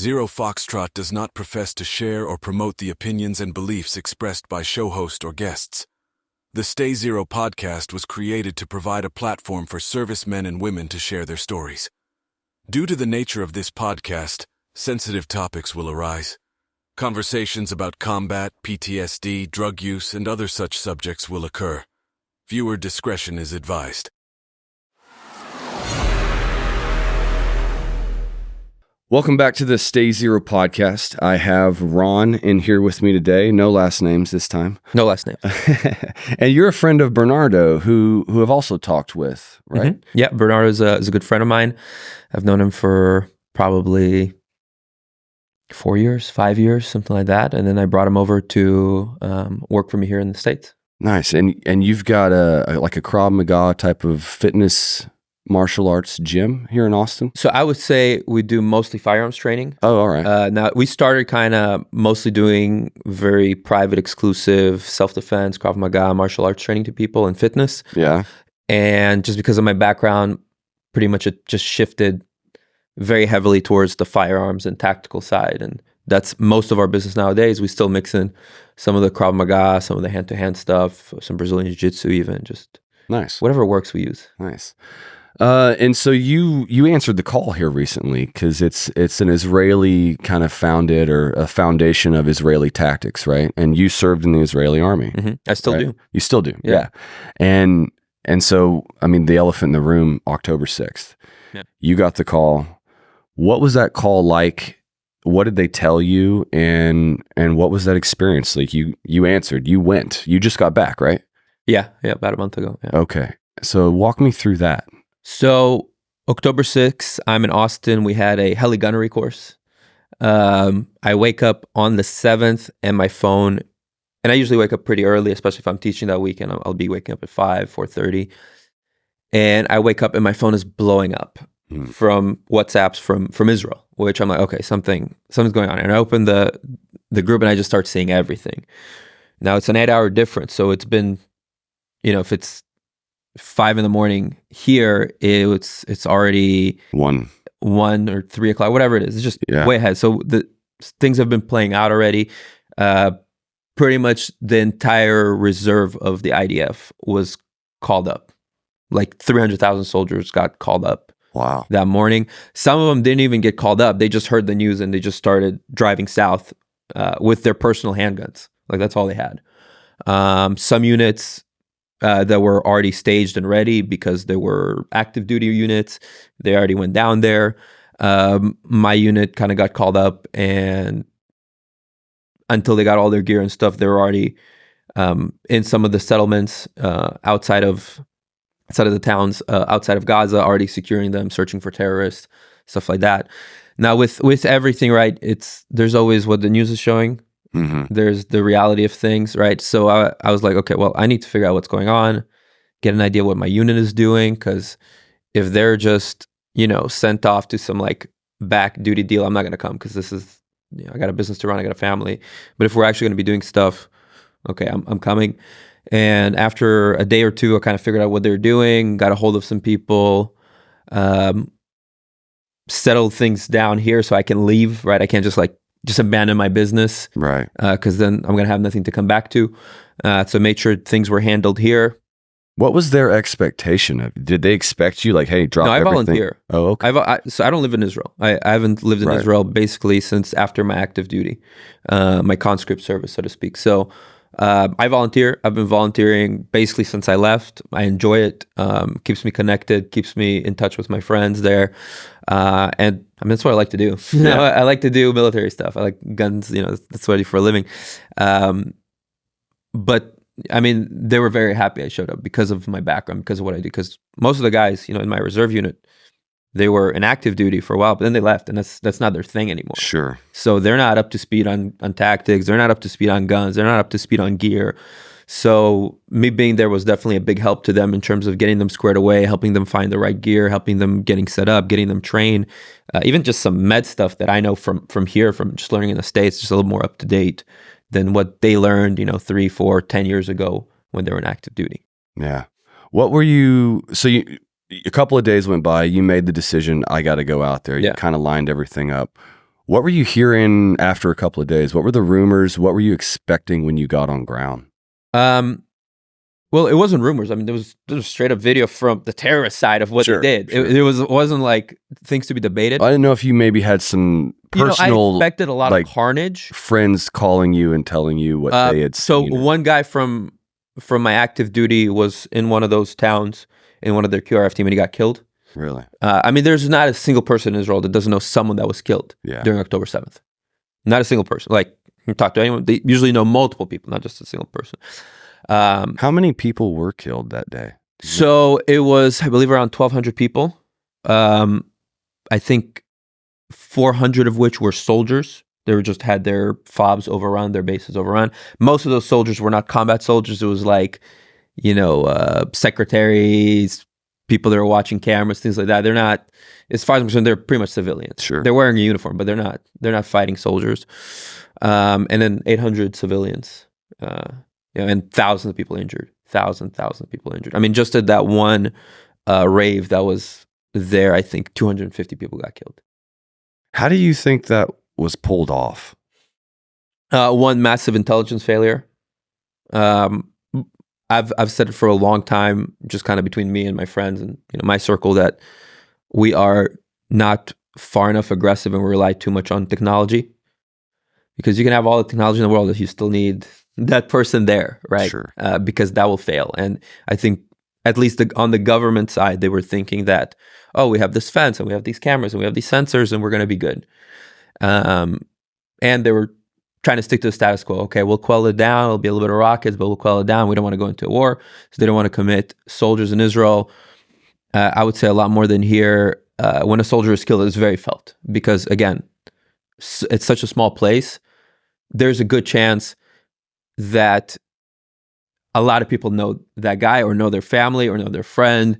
Zero Foxtrot does not profess to share or promote the opinions and beliefs expressed by show host or guests. The Stay Zero podcast was created to provide a platform for servicemen and women to share their stories. Due to the nature of this podcast, sensitive topics will arise. Conversations about combat, PTSD, drug use, and other such subjects will occur. Viewer discretion is advised. Welcome back to the Stay Zero podcast. I have Ron in here with me today. No last names this time. No last names. And you're a friend of Bernardo, who I've also talked with, right? Mm-hmm. Yeah, Bernardo is a good friend of mine. I've known him for probably 4 years, 5 years, something like that. And then I brought him over to work for me here in the States. Nice. And you've got a Krav Maga type of fitness martial arts gym here in Austin? So I would say we do mostly firearms training. Oh, all right. Now, we started kind of mostly doing very private, exclusive self-defense, Krav Maga, martial arts training to people and fitness. Yeah. And just because of my background, pretty much it just shifted very heavily towards the firearms and tactical side. And that's most of our business nowadays. We still mix in some of the Krav Maga, some of the hand-to-hand stuff, some Brazilian Jiu-Jitsu even, just nice. Whatever works we use. Nice. And so you answered the call here recently because it's an Israeli kind of founded or a foundation of Israeli tactics, right? And you served in the Israeli army. Mm-hmm. I still do. You still do, yeah. And so, I mean, the elephant in the room, October 6th. Yeah. You got the call. What was that call like? What did they tell you? And what was that experience like? You answered. You went. You just got back, right? Yeah, about a month ago. Yeah. Okay. So walk me through that. So October 6th, I'm in Austin. We had a heli gunnery course. I wake up on the 7th and my phone, and I usually wake up pretty early, especially if I'm teaching that weekend. I'll be waking up at 4:30. And I wake up and my phone is blowing up from WhatsApps from Israel, which I'm like, okay, something's going on. And I open the group and I just start seeing everything. Now it's an 8-hour difference. So it's been, if it's 5 a.m. here, it's already 1 or 3 o'clock, whatever it is. It's just way ahead. So the things have been playing out already. Pretty much the entire reserve of the IDF was called up. Like 300,000 soldiers got called up. Wow. That morning. Some of them didn't even get called up. They just heard the news and they just started driving south with their personal handguns. Like that's all they had. Some units that were already staged and ready because they were active duty units. They already went down there. My unit kind of got called up, and until they got all their gear and stuff, they were already in some of the settlements outside of the towns, outside of Gaza, already securing them, searching for terrorists, stuff like that. Now with everything, right, there's always what the news is showing. Mm-hmm. There's the reality of things, right? So I was like, okay, well, I need to figure out what's going on, get an idea what my unit is doing, because if they're just, sent off to some like back duty deal, I'm not going to come because this is, I got a business to run, I got a family. But if we're actually going to be doing stuff, okay, I'm coming. And after a day or two, I kind of figured out what they're doing, got a hold of some people, settled things down here so I can leave, right? I can't just abandon my business, right? Because then I'm going to have nothing to come back to. So made sure things were handled here. What was their expectation of? Did they expect you like, hey, drop everything? No, I volunteer. Oh, okay. So I don't live in Israel. I haven't lived in Israel basically since after my active duty, my conscript service, so to speak. So I volunteer. I've been volunteering basically since I left. I enjoy it. Keeps me connected, keeps me in touch with my friends there. And I mean, that's what I like to do. I like to do military stuff. I like guns, that's what I do for a living. But I mean, they were very happy I showed up because of my background, because of what I do. Because most of the guys, in my reserve unit, they were in active duty for a while, but then they left, and that's not their thing anymore. Sure. So they're not up to speed on tactics. They're not up to speed on guns. They're not up to speed on gear. So me being there was definitely a big help to them in terms of getting them squared away, helping them find the right gear, helping them getting set up, getting them trained. Even just some med stuff that I know from here, from just learning in the States, just a little more up to date than what they learned, 3, 4, 10 years ago when they were in active duty. Yeah. What were you, a couple of days went by, you made the decision, I got to go out there. You kind of lined everything up. What were you hearing after a couple of days? What were the rumors? What were you expecting when you got on ground? Well, it wasn't rumors. I mean, there was straight up video from the terrorist side of what Sure, they did. sure. It wasn't like things to be debated. I didn't know if you maybe had some personal, I expected a lot like, of carnage. friends calling you and telling you what they had So seen. one guy from my active duty was in one of those towns in one of their QRF team, and he got killed. Really? I mean, there's not a single person in Israel that doesn't know someone that was killed during October 7th. Not a single person. Like, you talk to anyone, they usually know multiple people, not just a single person. How many people were killed that day? So it was, I believe, around 1,200 people. I think 400 of which were soldiers. They were just had their FOBs overrun, their bases overrun. Most of those soldiers were not combat soldiers. It was like, secretaries, people that are watching cameras, things like that. They're not, as far as I'm concerned, they're pretty much civilians. Sure. They're wearing a uniform, but they're not fighting soldiers. And then 800 civilians, and thousands of people injured. Thousands of people injured. I mean, just at that one rave that was there, I think 250 people got killed. How do you think that was pulled off? One massive intelligence failure. I've said it for a long time, just kind of between me and my friends and my circle, that we are not far enough aggressive and we rely too much on technology. Because you can have all the technology in the world if you still need that person there, right? Sure. Because that will fail. And I think at least on the government side, they were thinking that, we have this fence and we have these cameras and we have these sensors and we're going to be good. And they were trying to stick to the status quo. Okay, we'll quell it down. It'll be a little bit of rockets, but we'll quell it down. We don't want to go into a war. So they don't want to commit soldiers in Israel. I would say a lot more than here. When a soldier is killed, it's very felt. Because again, it's such a small place. There's a good chance that a lot of people know that guy or know their family or know their friend.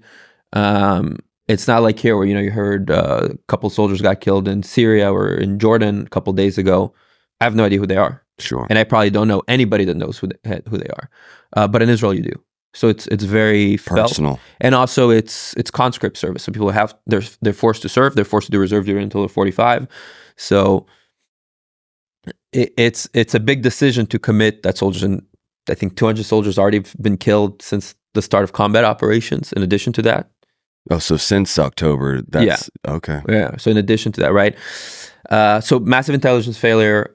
It's not like here where, you heard a couple soldiers got killed in Syria or in Jordan a couple days ago. I have no idea who they are. Sure. And I probably don't know anybody that knows who they are. But in Israel, you do. So it's very personal. Felt. And also it's conscript service. So people they're forced to serve. They're forced to do reserve duty until they're 45. So it's a big decision to commit that soldiers. And I think 200 soldiers already been killed since the start of combat operations. In addition to that. Oh, so since October, that's okay. Yeah. So in addition to that, right? So massive intelligence failure,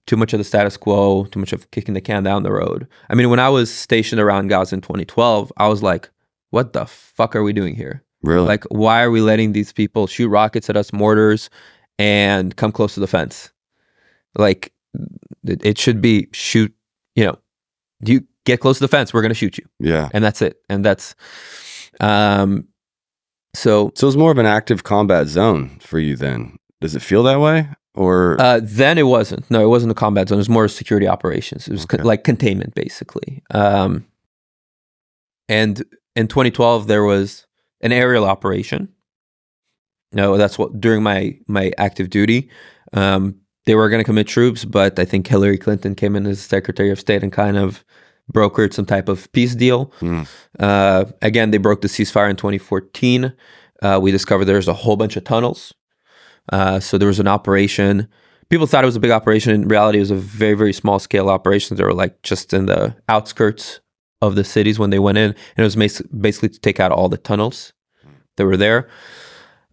too much of the status quo, too much of kicking the can down the road. I mean, when I was stationed around Gaza in 2012, I was like, what the fuck are we doing here? Really? Like, why are we letting these people shoot rockets at us, mortars, and come close to the fence? Like, it should be shoot, you get close to the fence, we're going to shoot you. Yeah. And that's it. And that's, so it was more of an active combat zone for you then. Does it feel that way? Or then it wasn't. No, it wasn't a combat zone. It was more security operations. It was like containment, basically. And in 2012, there was an aerial operation. That's what during my active duty. They were going to commit troops, but I think Hillary Clinton came in as Secretary of State and kind of brokered some type of peace deal. Again, they broke the ceasefire in 2014. We discovered there's a whole bunch of tunnels. So there was an operation. People thought it was a big operation. In reality, it was a very, very small scale operation. They were like just in the outskirts of the cities when they went in. And it was basically to take out all the tunnels that were there.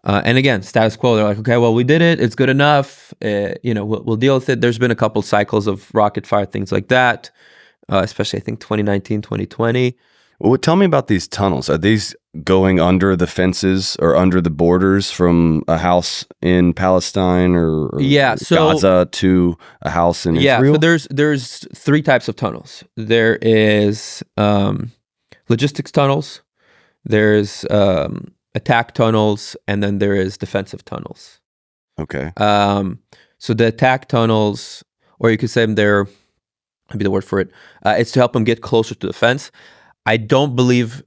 And again, status quo. They're like, okay, well, we did it. It's good enough. We'll deal with it. There's been a couple cycles of rocket fire, things like that. Especially, I think, 2019, 2020. Well, tell me about these tunnels. Are these going under the fences or under the borders from a house in Palestine or Gaza to a house in Israel? So there's three types of tunnels. There is logistics tunnels, there's attack tunnels, and then there is defensive tunnels. Okay. So the attack tunnels, or you could say they're, maybe the word for it, it's to help them get closer to the fence. I don't believe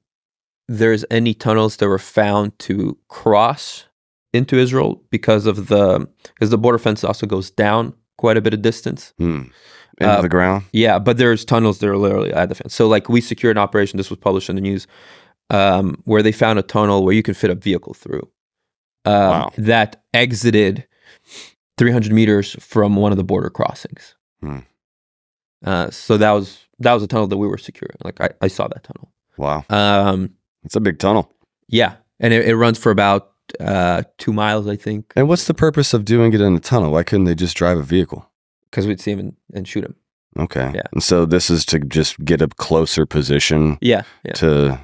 there's any tunnels that were found to cross into Israel because the border fence also goes down quite a bit of distance. Into the ground? Yeah, but there's tunnels that are literally at the fence. So like we secured an operation, this was published in the news, where they found a tunnel where you can fit a vehicle through. Wow. That exited 300 meters from one of the border crossings. So that was a tunnel that we were securing. Like I saw that tunnel. Wow. It's a big tunnel. Yeah, and it runs for about 2 miles, I think. And what's the purpose of doing it in a tunnel? Why couldn't they just drive a vehicle? Because we'd see him and shoot him. Okay. Yeah. And so this is to just get a closer position. Yeah. To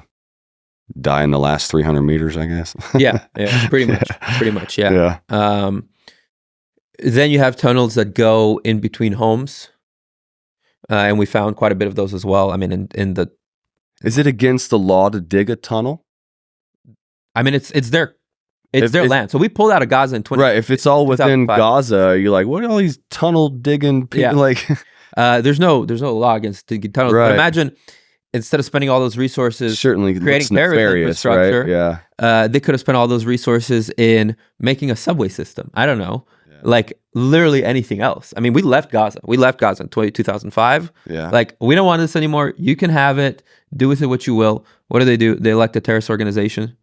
die in the last 300 meters, I guess. Yeah. Pretty much. Yeah. Then you have tunnels that go in between homes, and we found quite a bit of those as well. I mean, Is it against the law to dig a tunnel? I mean, it's their land. So we pulled out of Gaza in 20. Right. If it's all within Gaza, you're like, what are all these tunnel digging people like? There's no law against digging tunnels. Right. But imagine, instead of spending all those resources certainly creating terrorist infrastructure, right? Yeah. They could have spent all those resources in making a subway system. I don't know. Like literally anything else. I mean, we left Gaza. We left Gaza in 2005. Yeah. Like, we don't want this anymore. You can have it. Do with it what you will. What do? They elect a terrorist organization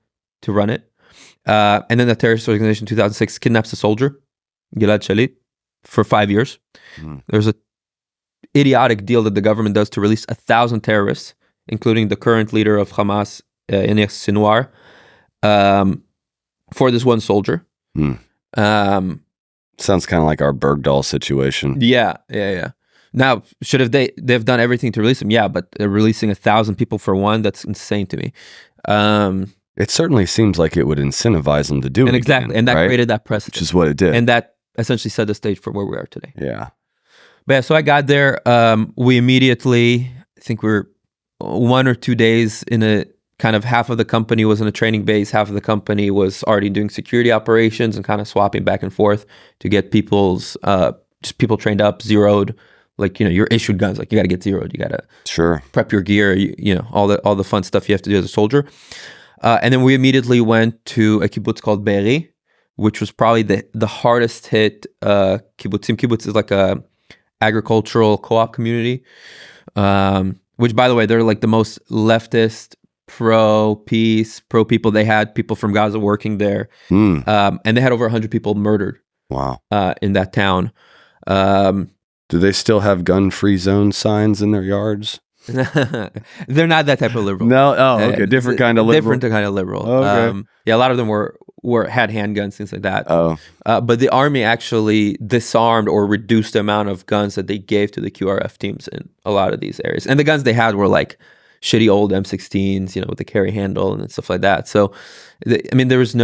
to run it. And then the terrorist organization in 2006 kidnaps a soldier, Gilad Shalit, for 5 years. There's a idiotic deal that the government does to release 1,000 terrorists, including the current leader of Hamas, Enes Sinwar, for this one soldier. Sounds kind of like our Bergdahl situation. Yeah. Now, should have they've done everything to release him? Yeah, but releasing 1,000 people for one, that's insane to me. It certainly seems like it would incentivize them to do it. Exactly. Again, and that right? created that precedent. Which is what it did. And that essentially set the stage for where we are today. Yeah. But yeah, so I got there. We immediately, I think we were 1 or 2 days in a kind of, half of the company was in a training base, half of the company was already doing security operations and kind of swapping back and forth to get people's, just people trained up, zeroed. Like, you're issued guns, like you got to get zeroed. You got to prep your gear, all the fun stuff you have to do as a soldier. And then we immediately went to a kibbutz called Be'eri, which was probably the hardest hit kibbutzim. Kibbutz is like a agricultural co-op community, which, by the way, they're like the most leftist, pro-peace, pro-people. They had people from Gaza working there, and they had over 100 people murdered. Wow. In that town. Do they still have gun-free zone signs in their yards? They're not that type of liberal. No. Oh, okay. Different kind of liberal. Different kind of liberal. Okay. Yeah, a lot of them had handguns, things like that. Oh. But the army actually disarmed or reduced the amount of guns that they gave to the QRF teams in a lot of these areas. And the guns they had were like shitty old M16s, with the carry handle and stuff like that. So, there was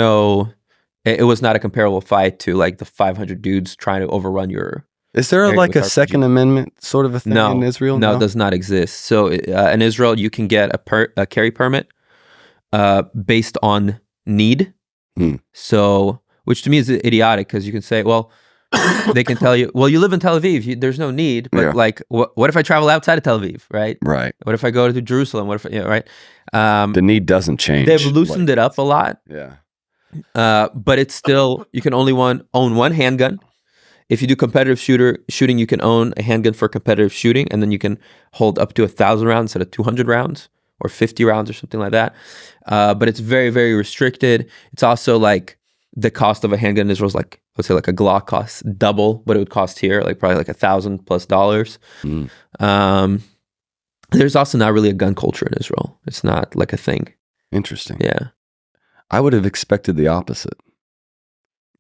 it was not a comparable fight to like the 500 dudes trying to overrun your. Is there like a Second Amendment sort of a thing in Israel? No, it does not exist. So in Israel, you can get a carry permit based on need. So, which to me is idiotic, because you can say, well, they can tell you, well, you live in Tel Aviv, there's no need. But like, what if I travel outside of Tel Aviv, right? Right. What if I go to Jerusalem? What if, right? The need doesn't change. They've loosened it up a lot. Yeah. But it's still, you can only own one handgun. If you do competitive shooting, you can own a handgun for competitive shooting, and then you can hold up to 1,000 rounds instead of 200 rounds or 50 rounds or something like that. But it's very, very restricted. It's also like the cost of a handgun in Israel is like, let's say like a Glock costs double what it would cost here, like probably like $1,000+. There's also not really a gun culture in Israel. It's not like a thing. Interesting. Yeah. I would have expected the opposite.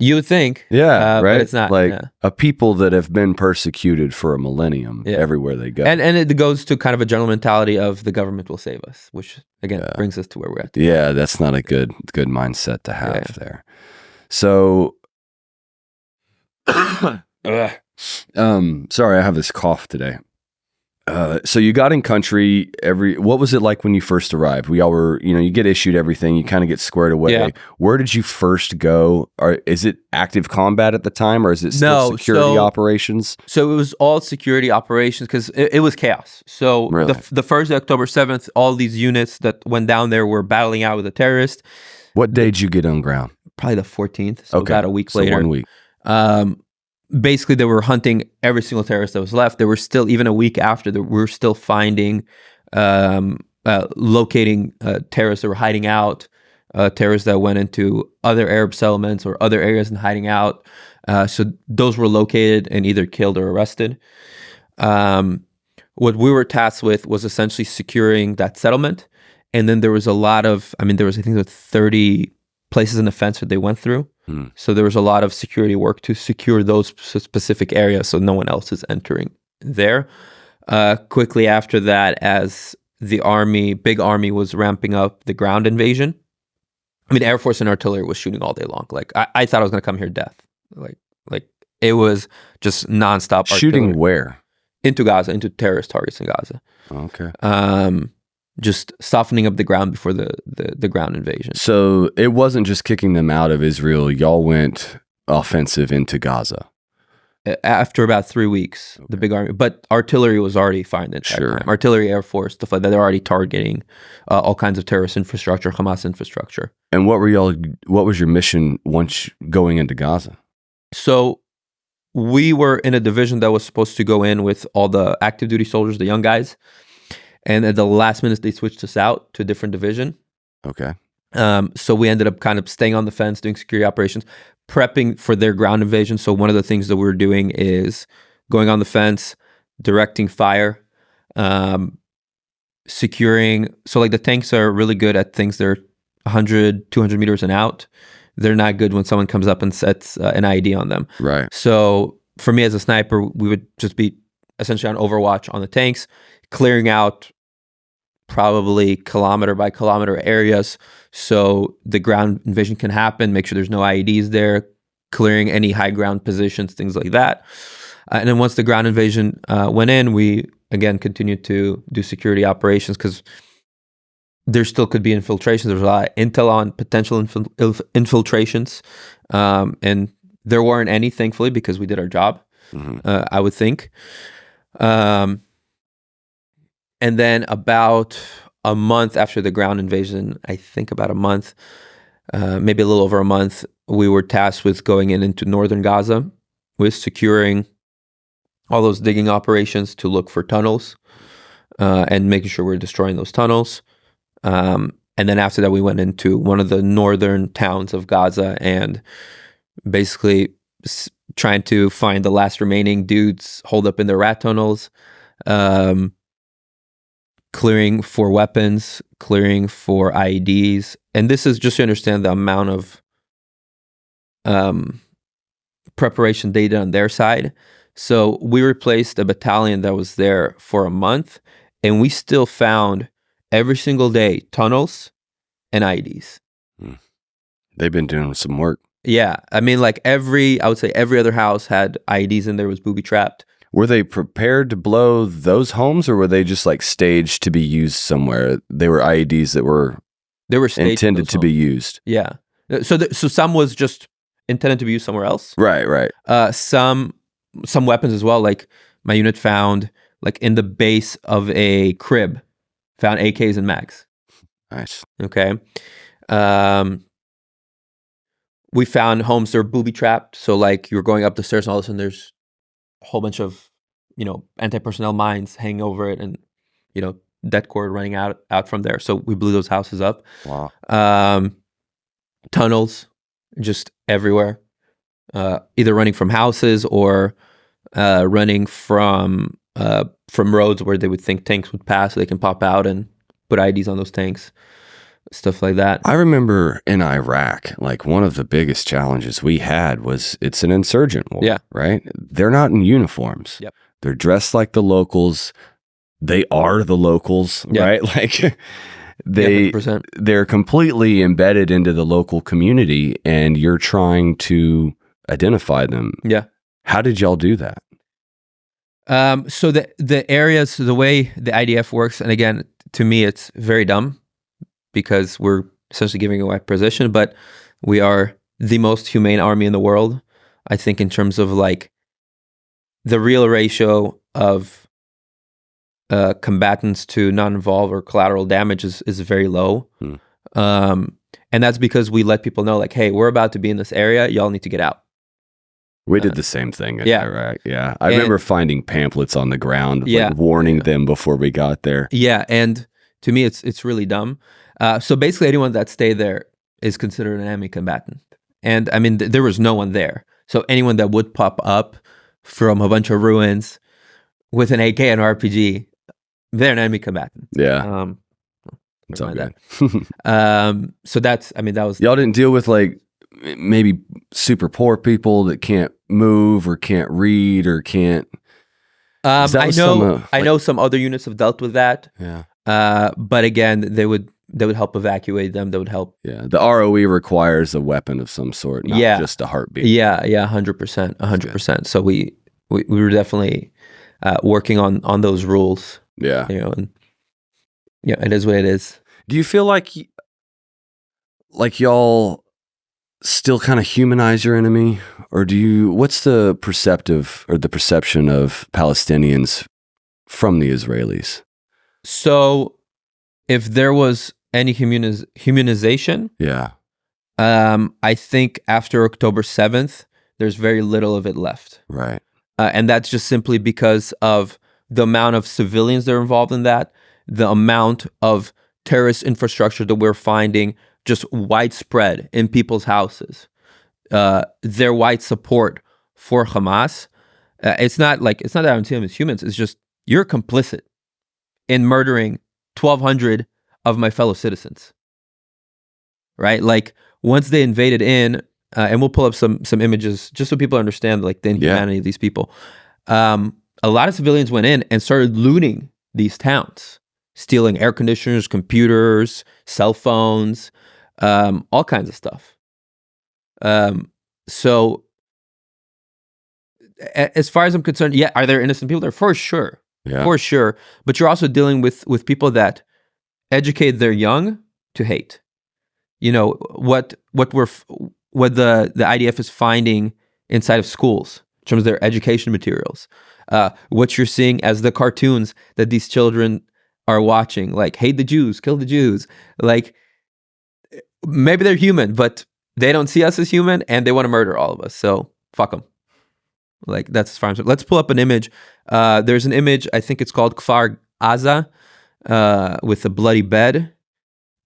You would think. Yeah, right? But it's not. Like a people that have been persecuted for a millennium everywhere they go. And it goes to kind of a general mentality of the government will save us, which, again, brings us to where we're at today. Yeah, that's not a good mindset to have there. So, sorry, I have this cough today. So you got in country what was it like when you first arrived? We all were, you get issued everything, you kind of get squared away. Yeah. Where did you first go? Or is it active combat at the time, or is it still security operations? So it was all security operations, because it was chaos. So really? the first October 7th, all these units that went down there were battling out with the terrorists. What day did you get on ground? Probably the 14th. So about a week later. 1 week. Basically, they were hunting every single terrorist that was left. They were still, even a week after, we were still finding, locating terrorists that were hiding out, terrorists that went into other Arab settlements or other areas and hiding out. So those were located and either killed or arrested. What we were tasked with was essentially securing that settlement. And then there was a lot of, I think there was 30 places in the fence that they went through. So there was a lot of security work to secure those specific areas so no one else is entering there. Quickly after that, as the big army was ramping up the ground invasion, Air Force and artillery was shooting all day long. Like I thought I was going to come here death. Like it was just nonstop Shooting artillery. where? Into Gaza, into terrorist targets in Gaza. Okay. Just softening up the ground before the ground invasion. So it wasn't just kicking them out of Israel. Y'all went offensive into Gaza. After about 3 weeks, the big army, but artillery was already firing the entire time. Artillery, Air Force, stuff like that. They're already targeting all kinds of terrorist infrastructure, Hamas infrastructure. And what was your mission once going into Gaza? So we were in a division that was supposed to go in with all the active duty soldiers, the young guys. And at the last minute, they switched us out to a different division. Okay. So we ended up kind of staying on the fence, doing security operations, prepping for their ground invasion. So one of the things that we were doing is going on the fence, directing fire, securing. So like the tanks are really good at things that are 100, 200 meters and out. They're not good when someone comes up and sets an IED on them. Right. So for me as a sniper, we would just be essentially on overwatch on the tanks, clearing out probably kilometer by kilometer areas so the ground invasion can happen, make sure there's no IEDs there, clearing any high ground positions, things like that. And then once the ground invasion went in, we again continued to do security operations because there still could be infiltrations. There's a lot of intel on potential infiltrations. And there weren't any, thankfully, because we did our job, I would think. And then about a month after the ground invasion, I think about a month, maybe a little over a month, we were tasked with going into northern Gaza with securing all those digging operations to look for tunnels and making sure we're destroying those tunnels. And then after that, we went into one of the northern towns of Gaza and basically trying to find the last remaining dudes holed up in their rat tunnels, clearing for weapons, clearing for IEDs. And this is just to understand the amount of preparation they did on their side. So we replaced a battalion that was there for a month, and we still found every single day tunnels and IEDs. They've been doing some work. Yeah. I would say every other house had IEDs in there, was booby trapped. Were they prepared to blow those homes, or were they just like staged to be used somewhere? They were IEDs that were intended to be used. Yeah. So some was just intended to be used somewhere else. Right. Some weapons as well. Like my unit found, like in the base of a crib, found AKs and mags. Nice. Okay. We found homes that were booby trapped. So like you're going up the stairs and all of a sudden there's a whole bunch of, anti-personnel mines hanging over it and, dead cord running out from there. So we blew those houses up. Wow. Tunnels just everywhere, either running from houses or running from roads where they would think tanks would pass so they can pop out and put IDs on those tanks, stuff like that. I remember in Iraq, like one of the biggest challenges we had was it's an insurgent war, right? They're not in uniforms. Yep. They're dressed like the locals. They are the locals, right? Like they're completely embedded into the local community and you're trying to identify them. Yeah. How did y'all do that? So the areas, the way the IDF works, and again, to me, it's very dumb because we're essentially giving away position, but we are the most humane army in the world. I think in terms of like the real ratio of combatants to non-involved or collateral damage is very low. And that's because we let people know like, hey, we're about to be in this area. Y'all need to get out. We did the same thing in Iraq. Yeah. I remember finding pamphlets on the ground, like warning them before we got there. Yeah. And to me, it's really dumb. So basically anyone that stayed there is considered an enemy combatant. And there was no one there. So anyone that would pop up from a bunch of ruins with an AK and RPG, they're an enemy combatant. Yeah. It's all good. So that's, I mean, that was... Y'all didn't deal with like maybe super poor people that can't move or can't read or can't... I know some other units have dealt with that. Yeah. But again, they would help evacuate them. They would help. Yeah. The ROE requires a weapon of some sort, not just a heartbeat. Yeah. 100%. So we were definitely working on those rules. Yeah. And it is what it is. Do you feel like y'all still kind of humanize your enemy, or what's the perception of Palestinians from the Israelis? So if there was any humanization, I think after October 7th, there's very little of it left. Right. And that's just simply because of the amount of civilians that are involved in that, the amount of terrorist infrastructure that we're finding just widespread in people's houses, their white support for Hamas. It's not that I don't see them as humans. It's just you're complicit in murdering 1,200 of my fellow citizens, right? Like once they invaded in, and we'll pull up some images just so people understand like the inhumanity of these people. A lot of civilians went in and started looting these towns, stealing air conditioners, computers, cell phones, all kinds of stuff. So as far as I'm concerned, are there innocent people there? For sure. Yeah. For sure. But you're also dealing with people that educate their young to hate. You know, what the IDF is finding inside of schools in terms of their education materials. What you're seeing as the cartoons that these children are watching, like hate the Jews, kill the Jews. Like maybe they're human, but they don't see us as human and they want to murder all of us. So fuck them. Like that's as far as... Let's pull up an image. There's an image, I think it's called Kfar Gaza, with a bloody bed.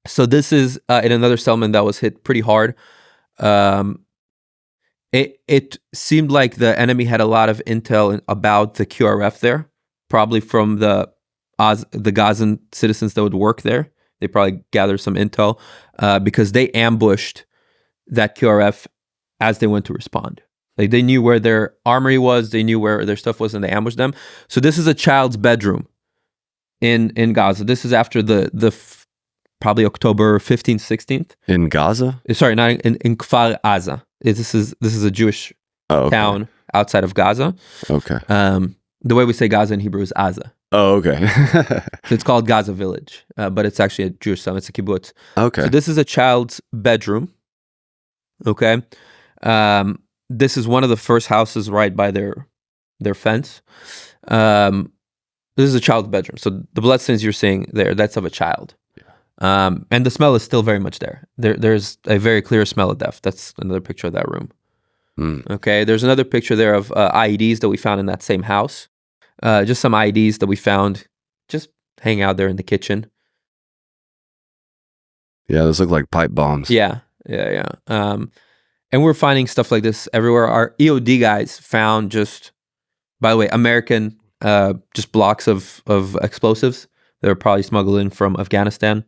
So this is in another settlement that was hit pretty hard. It seemed like the enemy had a lot of intel about the QRF there, probably from the Gazan citizens that would work there. They probably gathered some intel because they ambushed that QRF as they went to respond. Like they knew where their armory was, they knew where their stuff was, and they ambushed them. So this is a child's bedroom in Gaza. This is after the probably October 15th, 16th. In Gaza? Sorry, not in Kfar Aza. This is a Jewish town outside of Gaza. Okay. The way we say Gaza in Hebrew is Aza. Oh, okay. So it's called Gaza Village, but it's actually a Jewish town. It's a kibbutz. Okay. So this is a child's bedroom. Okay. This is one of the first houses right by their fence. This is a child's bedroom. So the bloodstains you're seeing there, that's of a child. And the smell is still very much there. There's a very clear smell of death. That's another picture of that room. Okay, there's another picture there of IEDs that we found in that same house. Just some IEDs that we found just hanging out there in the kitchen. Yeah, those look like pipe bombs. Yeah. And we're finding stuff like this everywhere. Our EOD guys found just, by the way, American just blocks of explosives that were probably smuggled in from Afghanistan.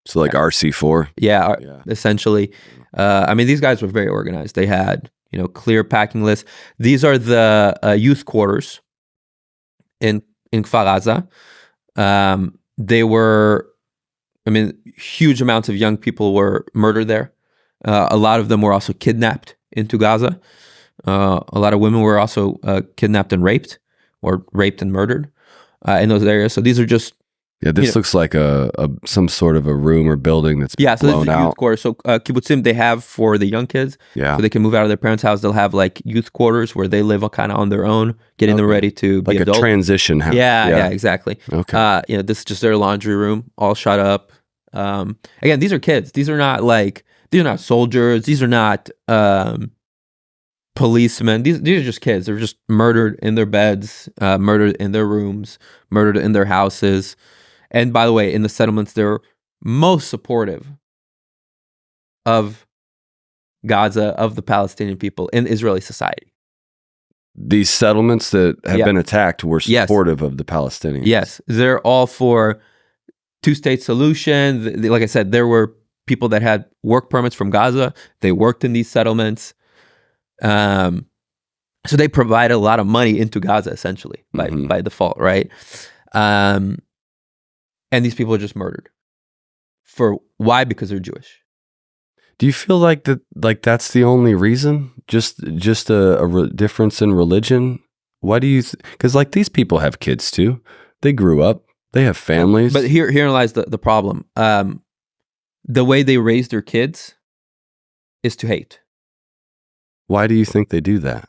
So like RC4? Yeah, essentially. I mean, these guys were very organized. They had, clear packing lists. These are the youth quarters in Kfar Aza. They were, huge amounts of young people were murdered there. A lot of them were also kidnapped into Gaza. A lot of women were also kidnapped and raped, or raped and murdered in those areas. So these are just... Yeah, this looks like some sort of a room or building that's blown out. So this is a youth quarters. So kibbutzim, they have for the young kids, so they can move out of their parents' house. They'll have like youth quarters where they live kind of on their own, getting them ready to be adults. Like a transition house. Yeah, exactly. Okay. This is just their laundry room, all shut up. Again, these are kids. These are not soldiers. These are not policemen. These are just kids. They're just murdered in their beds, murdered in their rooms, murdered in their houses. And by the way, in the settlements, they're most supportive of Gaza, of the Palestinian people in Israeli society. These settlements that have been attacked were supportive of the Palestinians. Yes, they're all for two-state solution. Like I said, there were people that had work permits from Gaza. They worked in these settlements. So they provided a lot of money into Gaza, essentially, by default, right? And these people are just murdered. Why? Because they're Jewish. Do you feel like that's the only reason? Just a difference in religion? Why do you? Because like these people have kids too. They grew up. They have families. But herein lies the problem. The way they raise their kids is to hate. Why do you think they do that?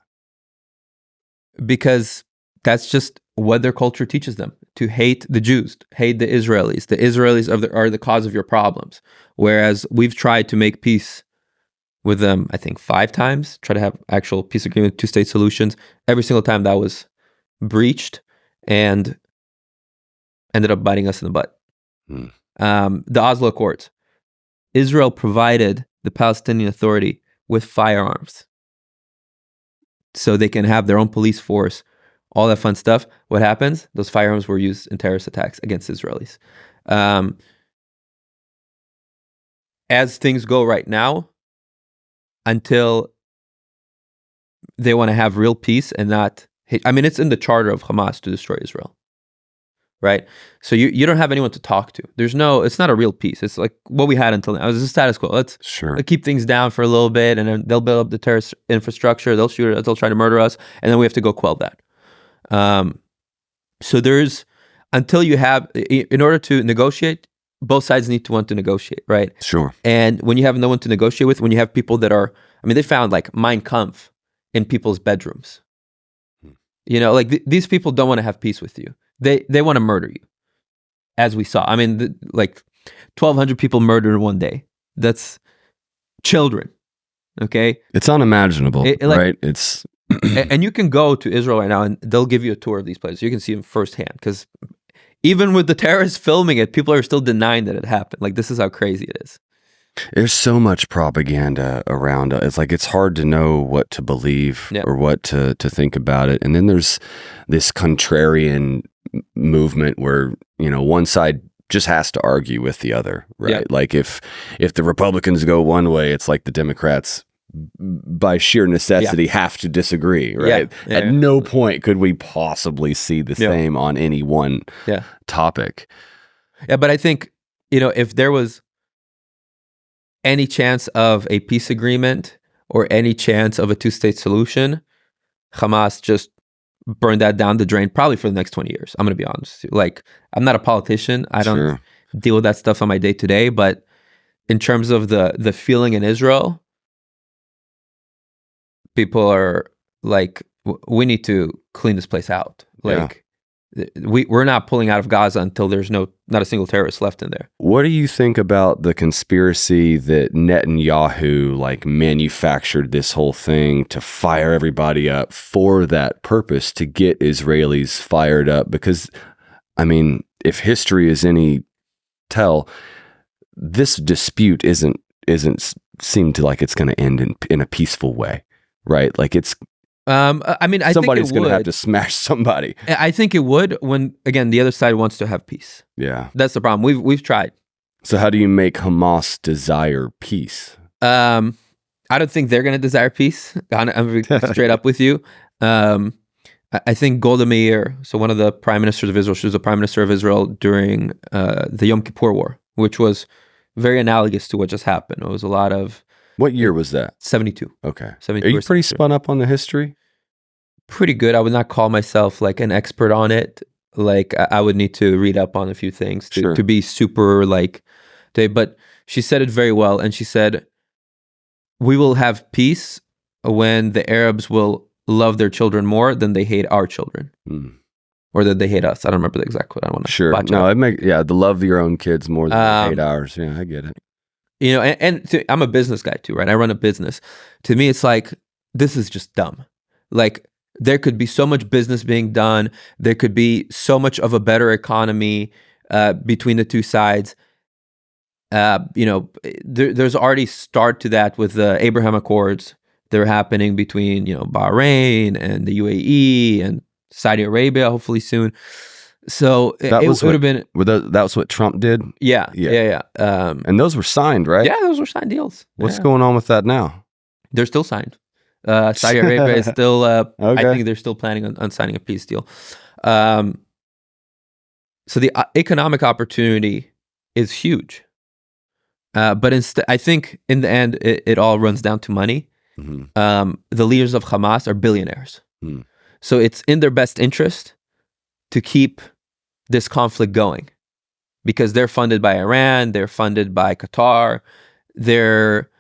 Because that's just what their culture teaches them, to hate the Jews, hate the Israelis. The Israelis are the cause of your problems. Whereas we've tried to make peace with them, I think 5 times, try to have actual peace agreement, two-state solutions. Every single time that was breached and ended up biting us in the butt. The Oslo Accords. Israel provided the Palestinian Authority with firearms so they can have their own police force, all that fun stuff. What happens? Those firearms were used in terrorist attacks against Israelis. As things go right now, until they want to have real peace and not hate. I mean, it's in the charter of Hamas to destroy Israel, right? So you don't have anyone to talk to. It's not a real peace. It's like what we had until now. It was a status quo. Let's keep things down for a little bit, and then they'll build up the terrorist infrastructure. They'll shoot us. They'll try to murder us, and then we have to go quell that. So until you have, in order to negotiate, both sides need to want to negotiate, right? Sure. And when you have no one to negotiate with, when you have people that are, they found like Mein Kampf in people's bedrooms. Like these people don't want to have peace with you. They want to murder you, as we saw. 1,200 people murdered in one day. That's children. Okay, it's unimaginable, right? It's and you can go to Israel right now, and they'll give you a tour of these places. You can see them firsthand, because even with the terrorists filming it, people are still denying that it happened. Like, this is how crazy it is. There's so much propaganda around. It's like it's hard to know what to believe or what to think about it. And then there's this contrarian movement where, one side just has to argue with the other, right? Yeah. Like if the Republicans go one way, it's like the Democrats by sheer necessity have to disagree, right? At no point could we possibly see the same on any one topic. Yeah, but I think, if there was any chance of a peace agreement or any chance of a two-state solution, Hamas just burned that down the drain probably for the next 20 years. I'm going to be honest. Like, I'm not a politician. I don't deal with that stuff on my day-to-day, but in terms of the feeling in Israel, people are like, we need to clean this place out. Like, we're not pulling out of Gaza until there's not a single terrorist left in there. What do you think about the conspiracy that Netanyahu manufactured this whole thing to fire everybody up for that purpose, to get Israelis fired up? Because, if history is any tell, this dispute isn't seem to like it's going to end in a peaceful way, right? Like it's. I somebody's going to have to smash somebody. I think it would when, again, the other side wants to have peace. Yeah. That's the problem. We've tried. So how do you make Hamas desire peace? I don't think they're going to desire peace. I'm straight up with you. I think Golda Meir, so one of the prime ministers of Israel, she was the prime minister of Israel during the Yom Kippur War, which was very analogous to what just happened. It was a lot of... What year was that? 72. Okay. 72. Are you pretty spun up on the history? Pretty good. I would not call myself like an expert on it. Like, I would need to read up on a few things to be super but she said it very well. And she said, we will have peace when the Arabs will love their children more than they hate our children. Or that they hate us. I don't remember the exact quote. I want to the love your own kids more than hate ours. Yeah, I get it. I'm a business guy too, right? I run a business. To me, it's like, this is just dumb. Like, there could be so much business being done. There could be so much of a better economy between the two sides. there's already start to that with the Abraham Accords that are happening between, Bahrain and the UAE and Saudi Arabia, hopefully soon. So it would have been. That was what Trump did? Yeah. And those were signed, right? Yeah, those were signed deals. What's going on with that now? They're still signed. Saudi Arabia is still, okay. I think they're still planning on signing a peace deal. So the economic opportunity is huge. But instead, I think in the end, it all runs down to money. Mm-hmm. The leaders of Hamas are billionaires. Mm. So it's in their best interest to keep this conflict going because they're funded by Iran, they're funded by Qatar. They're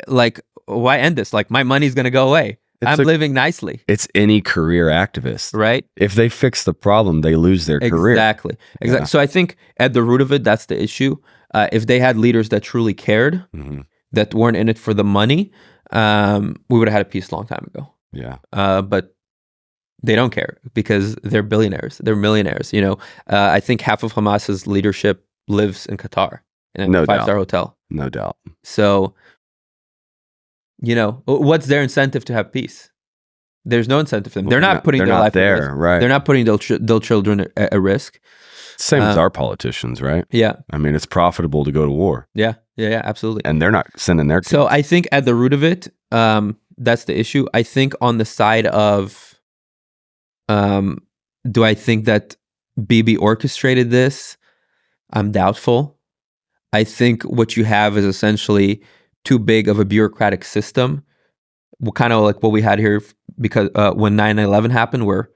like, why end this? Like, my money's going to go away. I'm living nicely. It's any career activist. Right? If they fix the problem, they lose their career. Exactly. Yeah. So I think at the root of it, that's the issue. If they had leaders that truly cared, mm-hmm. that weren't in it for the money, we would have had a peace a long time ago. Yeah. But they don't care because they're billionaires. They're millionaires. I think half of Hamas's leadership lives in Qatar in a five-star hotel. No doubt. So, what's their incentive to have peace? There's no incentive for them. They're not putting their life at risk. Right. They're not putting their children at risk. Same as our politicians, right? Yeah. I mean, it's profitable to go to war. Yeah, absolutely. And they're not sending their kids. So I think at the root of it, that's the issue. I think on the side of, do I think that Bibi orchestrated this? I'm doubtful. I think what you have is essentially too big of a bureaucratic system, kind of like what we had here because when 9/11 happened, where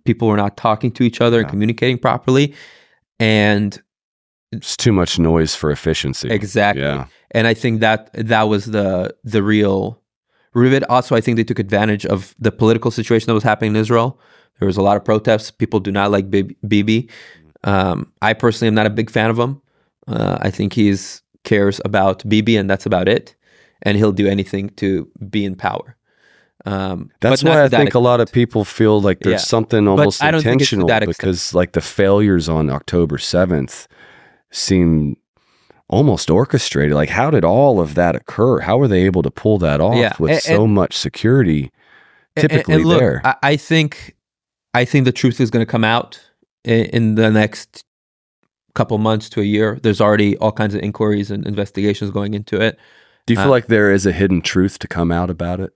people were not talking to each other and communicating properly. And it's too much noise for efficiency. Exactly. Yeah. And I think that was the real root of it. Also, I think they took advantage of the political situation that was happening in Israel. There was a lot of protests. People do not like Bibi. I personally am not a big fan of him. I think he's cares about Bibi and that's about it. And he'll do anything to be in power. That's why I think a lot of people feel like there's something almost intentional because like the failures on October 7th seem almost orchestrated. Like, how did all of that occur? How were they able to pull that off with so much security typically and look, there? I think the truth is going to come out in the next couple months to a year. There's already all kinds of inquiries and investigations going into it. Do you feel like there is a hidden truth to come out about it?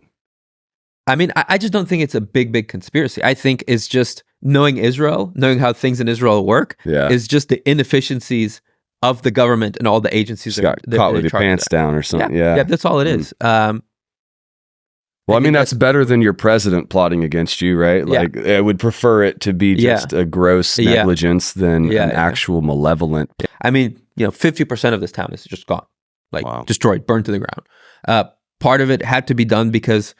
I mean, I just don't think it's a big conspiracy. I think it's just knowing Israel, knowing how things in Israel work, is just the inefficiencies of the government and all the agencies. Just got caught with your pants down or something. Yeah, that's all it is. Well, I mean, that's better than your president plotting against you, right? Like, I would prefer it to be just a gross negligence than an actual malevolent. I mean, 50% of this town is just gone, like destroyed, burned to the ground. Part of it had to be done because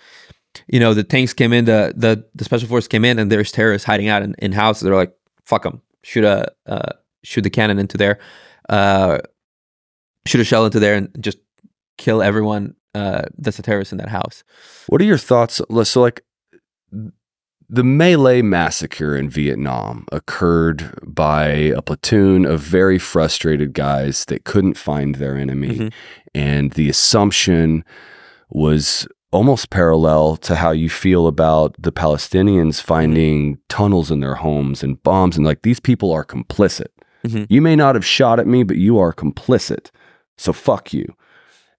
the tanks came in, the special force came in, and there's terrorists hiding out in houses. They're like, fuck them, shoot the cannon into there, shoot a shell into there, and just kill everyone that's a terrorist in that house. What are your thoughts? So, like, the My Lai massacre in Vietnam occurred by a platoon of very frustrated guys that couldn't find their enemy, and the assumption was almost parallel to how you feel about the Palestinians finding tunnels in their homes and bombs, and like, these people are complicit. You may not have shot at me, but you are complicit. So fuck you.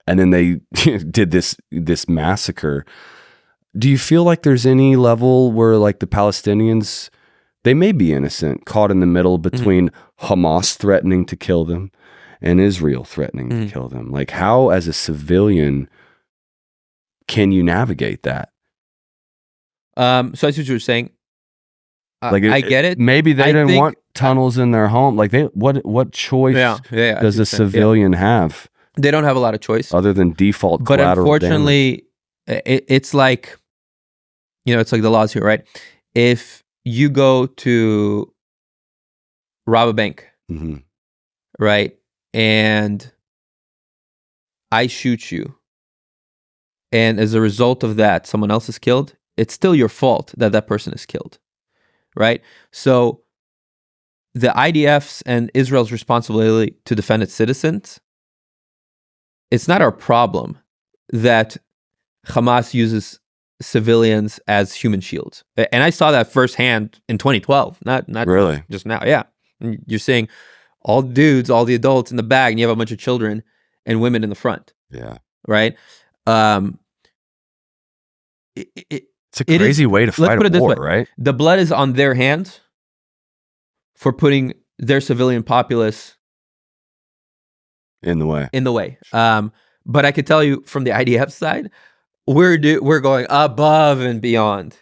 And then they did this massacre. Do you feel like there's any level where like the Palestinians, they may be innocent, caught in the middle between Hamas threatening to kill them and Israel threatening to kill them? Like, how as a civilian can you navigate that? So I see what you're saying. I get it. Maybe they didn't want tunnels in their home. Like, what choice does a civilian have? They don't have a lot of choice other than default collateral. But unfortunately, it's like, it's like the laws here, right? If you go to rob a bank, right, and I shoot you, and as a result of that, someone else is killed, it's still your fault that person is killed, right? So the IDF's and Israel's responsibility to defend its citizens, it's not our problem that Hamas uses civilians as human shields. And I saw that firsthand in 2012, not really just now. Yeah. And you're seeing all the dudes, all the adults in the back, and you have a bunch of children and women in the front. Yeah. Right? It's a crazy way to fight a war, right? The blood is on their hands for putting their civilian populace in the way. But I could tell you from the IDF side, we're going above and beyond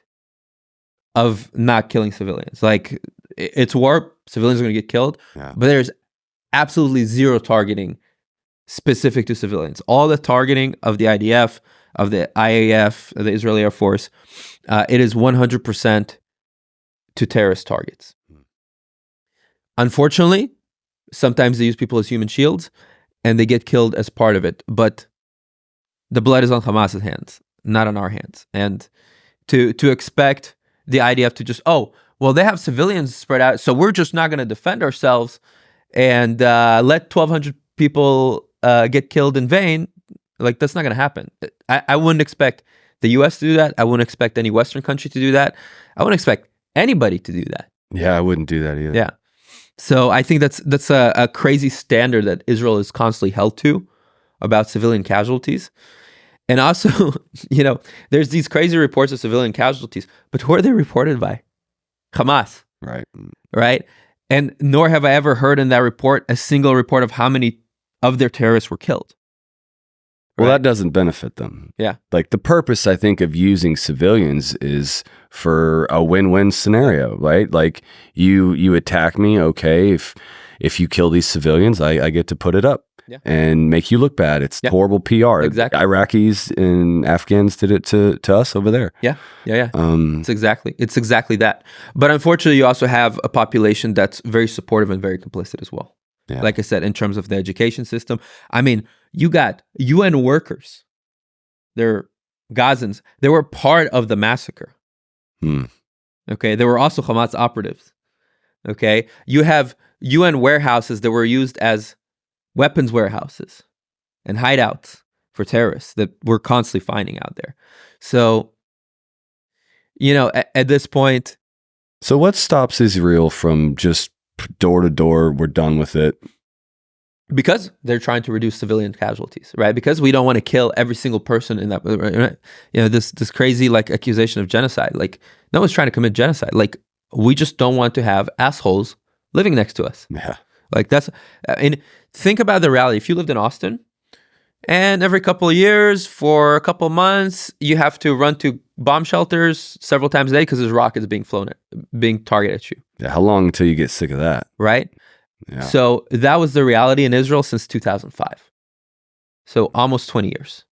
of not killing civilians. Like, it's war, civilians are going to get killed, but there's absolutely zero targeting specific to civilians. All the targeting of the IDF, of the IAF, of the Israeli Air Force, it is 100% to terrorist targets. Unfortunately, sometimes they use people as human shields and they get killed as part of it. But the blood is on Hamas's hands, not on our hands. And to expect the IDF to just, they have civilians spread out, so we're just not going to defend ourselves and let 1,200 people get killed in vain, like, that's not going to happen. I wouldn't expect the U.S. to do that. I wouldn't expect any Western country to do that. I wouldn't expect anybody to do that. Yeah, I wouldn't do that either. Yeah. So I think that's a crazy standard that Israel is constantly held to about civilian casualties. And also, there's these crazy reports of civilian casualties, but who are they reported by? Hamas. Right? And nor have I ever heard in that report a single report of how many of their terrorists were killed. Well, that doesn't benefit them. Yeah. Like, the purpose, I think, of using civilians is for a win-win scenario, right? Like, you attack me, okay, if you kill these civilians, I get to put it up and make you look bad. It's horrible PR. Exactly. Iraqis and Afghans did it to us over there. Yeah. It's exactly that. But unfortunately, you also have a population that's very supportive and very complicit as well. Yeah. Like I said, in terms of the education system, I mean, you got UN workers, they're Gazans, they were part of the massacre. Okay, they were also Hamas operatives. Okay, you have UN warehouses that were used as weapons warehouses and hideouts for terrorists that we're constantly finding out there. So, at this point. So what stops Israel from just door to door, we're done with it? Because they're trying to reduce civilian casualties, right? Because we don't want to kill every single person in that, right? This crazy accusation of genocide. Like, no one's trying to commit genocide. Like, we just don't want to have assholes living next to us. Yeah. Like, that's, and think about the reality. If you lived in Austin and every couple of years for a couple of months, you have to run to bomb shelters several times a day because there's rockets being targeted at you. Yeah, how long until you get sick of that? Right? Yeah. So that was the reality in Israel since 2005. So almost 20 years.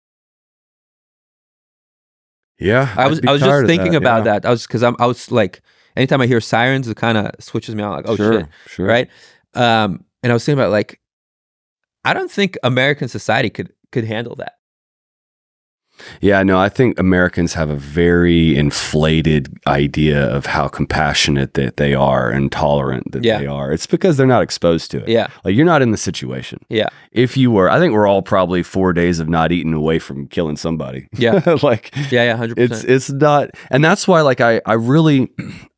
Yeah. I was just thinking about that. I was like, anytime I hear sirens, it kind of switches me on, like, sure. Right? And I was thinking about, like, I don't think American society could handle that. Yeah, no, I think Americans have a very inflated idea of how compassionate that they are and tolerant that they are. It's because they're not exposed to it. Yeah. Like, you're not in the situation. Yeah. If you were, I think we're all probably 4 days of not eating away from killing somebody. Yeah. Like, yeah, 100%. It's not, and that's why, like, I really,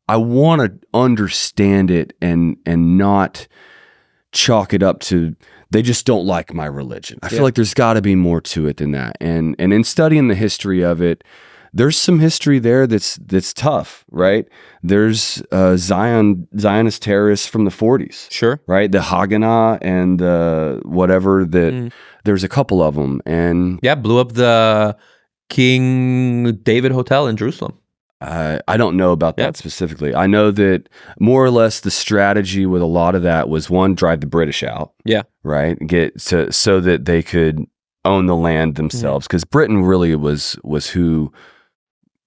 I want to understand it and not chalk it up to, they just don't like my religion. I feel like there's got to be more to it than that. And in studying the history of it, there's some history there that's tough, right? There's Zionist terrorists from the 40s. Sure. Right? The Haganah and whatever that, there's a couple of them. And blew up the King David Hotel in Jerusalem. I don't know about that specifically. I know that more or less the strategy with a lot of that was, one, drive the British out. Yeah. Right? So that they could own the land themselves. Because Britain really was who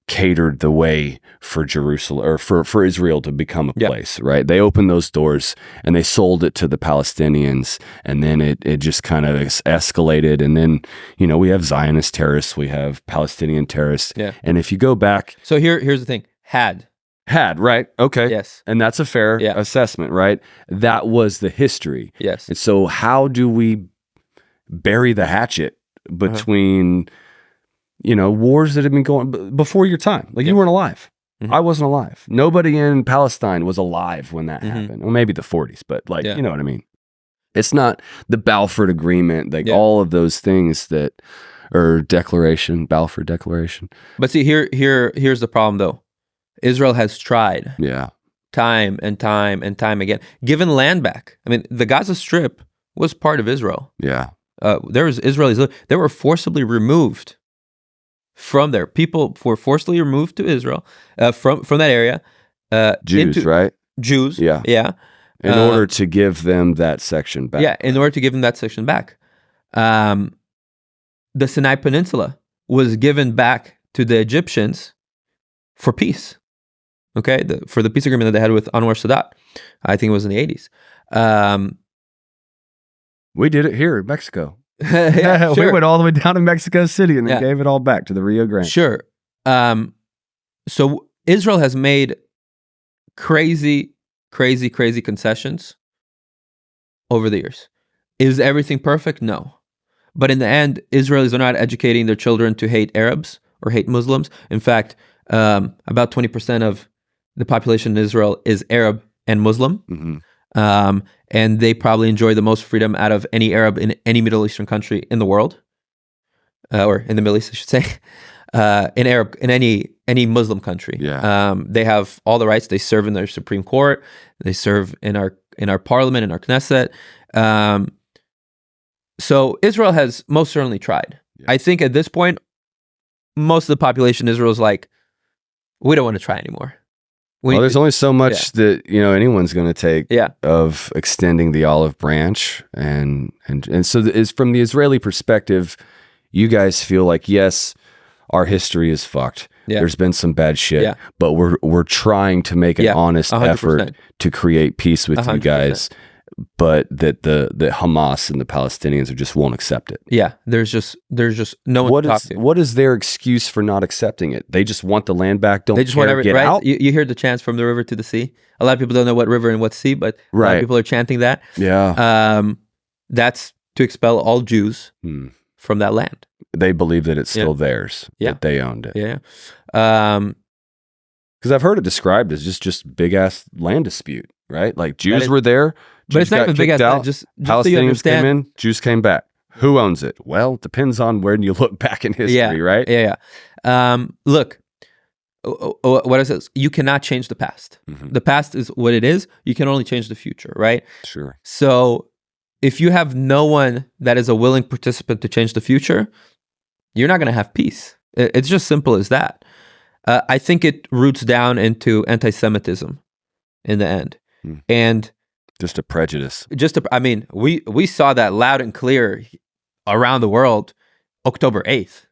catered the way for Jerusalem, or for Israel to become a place, right? They opened those doors and they sold it to the Palestinians, and then it just kind of escalated. And then, we have Zionist terrorists, we have Palestinian terrorists. Yeah. And if you go back. So here's the thing. Had, right? Okay. Yes. And that's a fair assessment, right? That was the history. Yes. And so how do we bury the hatchet between, wars that have been going before your time? Like you weren't alive. I wasn't alive. Nobody in Palestine was alive when that happened. Well, maybe the 40s, but you know what I mean? It's not the Balfour Agreement, all of those things that, or Balfour Declaration. But see, here's the problem though. Israel has tried time and time and time again, given land back. I mean, the Gaza Strip was part of Israel. Yeah. There was Israelis, they were forcibly removed from there. People were forcibly removed to Israel from that area. Jews, right? Jews. Yeah. Yeah. In order to give them that section back. Yeah, in order to give them that section back. The Sinai Peninsula was given back to the Egyptians for peace. Okay, for the peace agreement that they had with Anwar Sadat. I think it was in the 80s. We did it here in Mexico. Yeah, sure. We went all the way down to Mexico City and then gave it all back to the Rio Grande. Sure. So Israel has made crazy concessions over the years. Is everything perfect? No. But in the end, Israelis are not educating their children to hate Arabs or hate Muslims. In fact, about 20% of the population in Israel is Arab and Muslim. Mm-hmm. And they probably enjoy the most freedom out of any Arab in any Middle Eastern country in the world, or in the Middle East, I should say. In any Muslim country. Yeah. They have all the rights. They serve in their Supreme Court. They serve in our parliament, in our Knesset. So Israel has most certainly tried. Yeah. I think at this point, most of the population in Israel is like, we don't want to try anymore. There's only so much that anyone's going to take of extending the olive branch, and so is from the Israeli perspective, you guys feel like, yes, our history is fucked. Yeah. There's been some bad shit, but we're trying to make an honest 100%. Effort to create peace with 100%. You guys, but that the Hamas and the Palestinians just won't accept it. Yeah, there's just no one to talk to. What is their excuse for not accepting it? They just want the land back. They just want to get out. You hear the chants from the river to the sea. A lot of people don't know what river and what sea, but a lot of people are chanting that. Yeah, that's to expel all Jews from that land. They believe that it's still theirs. That they owned it. Yeah. Because I've heard it described as just big ass land dispute, right? Like Jews were there. But it's not even big as just Palestinians so you understand. Came in, Jews came back. Who owns it? Well, it depends on where you look back in history, right? Yeah. Look, what it says, you cannot change the past. Mm-hmm. The past is what it is. You can only change the future, right? Sure. So if you have no one that is a willing participant to change the future, you're not going to have peace. It's just simple as that. I think it roots down into anti-Semitism in the end. And just a prejudice. We saw that loud and clear around the world October 8th,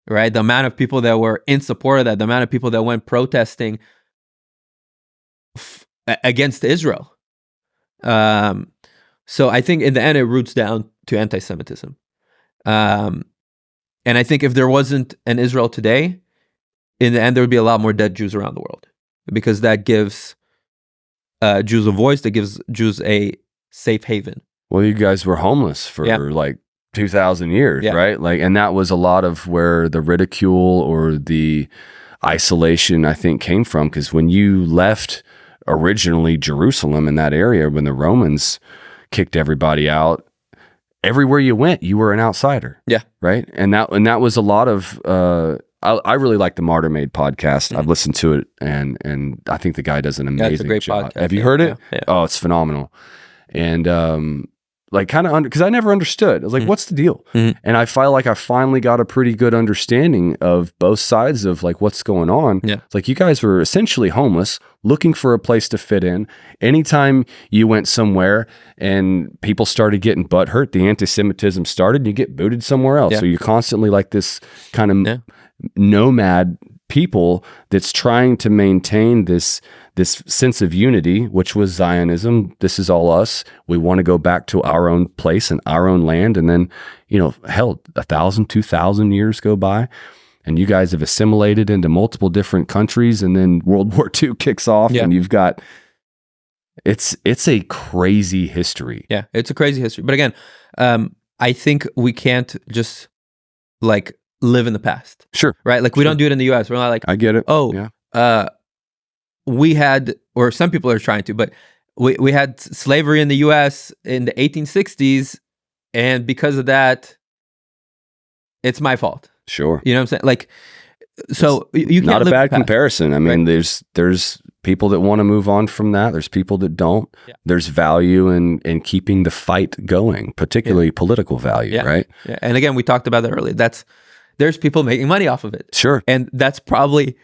right? The amount of people that were in support of that, the amount of people that went protesting against Israel. So I think in the end, it roots down to anti-Semitism. And I think if there wasn't an Israel today, in the end, there would be a lot more dead Jews around the world, because that gives Jews a voice, that gives Jews a safe haven. Well, you guys were homeless for like 2,000 years, right? And that was a lot of where the ridicule or the isolation, I think, came from. Because when you left originally Jerusalem in that area, when the Romans kicked everybody out, everywhere you went, you were an outsider. Yeah. Right. And that was a lot of, I really like the Martyr Made podcast. Mm-hmm. I've listened to it, and I think the guy does an amazing That's a great job. Podcast. Have you heard it? Yeah. Oh, it's phenomenal. And because I never understood. I was like, what's the deal? Mm-hmm. And I feel like I finally got a pretty good understanding of both sides of like what's going on. Yeah. It's like you guys were essentially homeless, looking for a place to fit in. Anytime you went somewhere and people started getting butthurt, the anti-Semitism started, you get booted somewhere else. Yeah. So you're constantly like this kind of nomad people that's trying to maintain this sense of unity, which was Zionism. This is all us. We want to go back to our own place and our own land. And then, 1,000, 2,000 years go by. and you guys have assimilated into multiple different countries, and then World War II kicks off, and you've got it's a crazy history. Yeah, it's a crazy history. But again, I think we can't just like live in the past. Sure. Right? Like we don't do it in the US. We're not like, I get it. We had, or some people are trying to, but we had slavery in the US in the 1860s, and because of that, it's my fault. Sure. You know what I'm saying? Like, so you can't not a live bad in the past. comparison. I mean, there's people that want to move on from that. There's people that don't. Yeah. There's value in keeping the fight going, particularly political value, right? Yeah. And again, we talked about that earlier. There's people making money off of it. Sure. And that's probably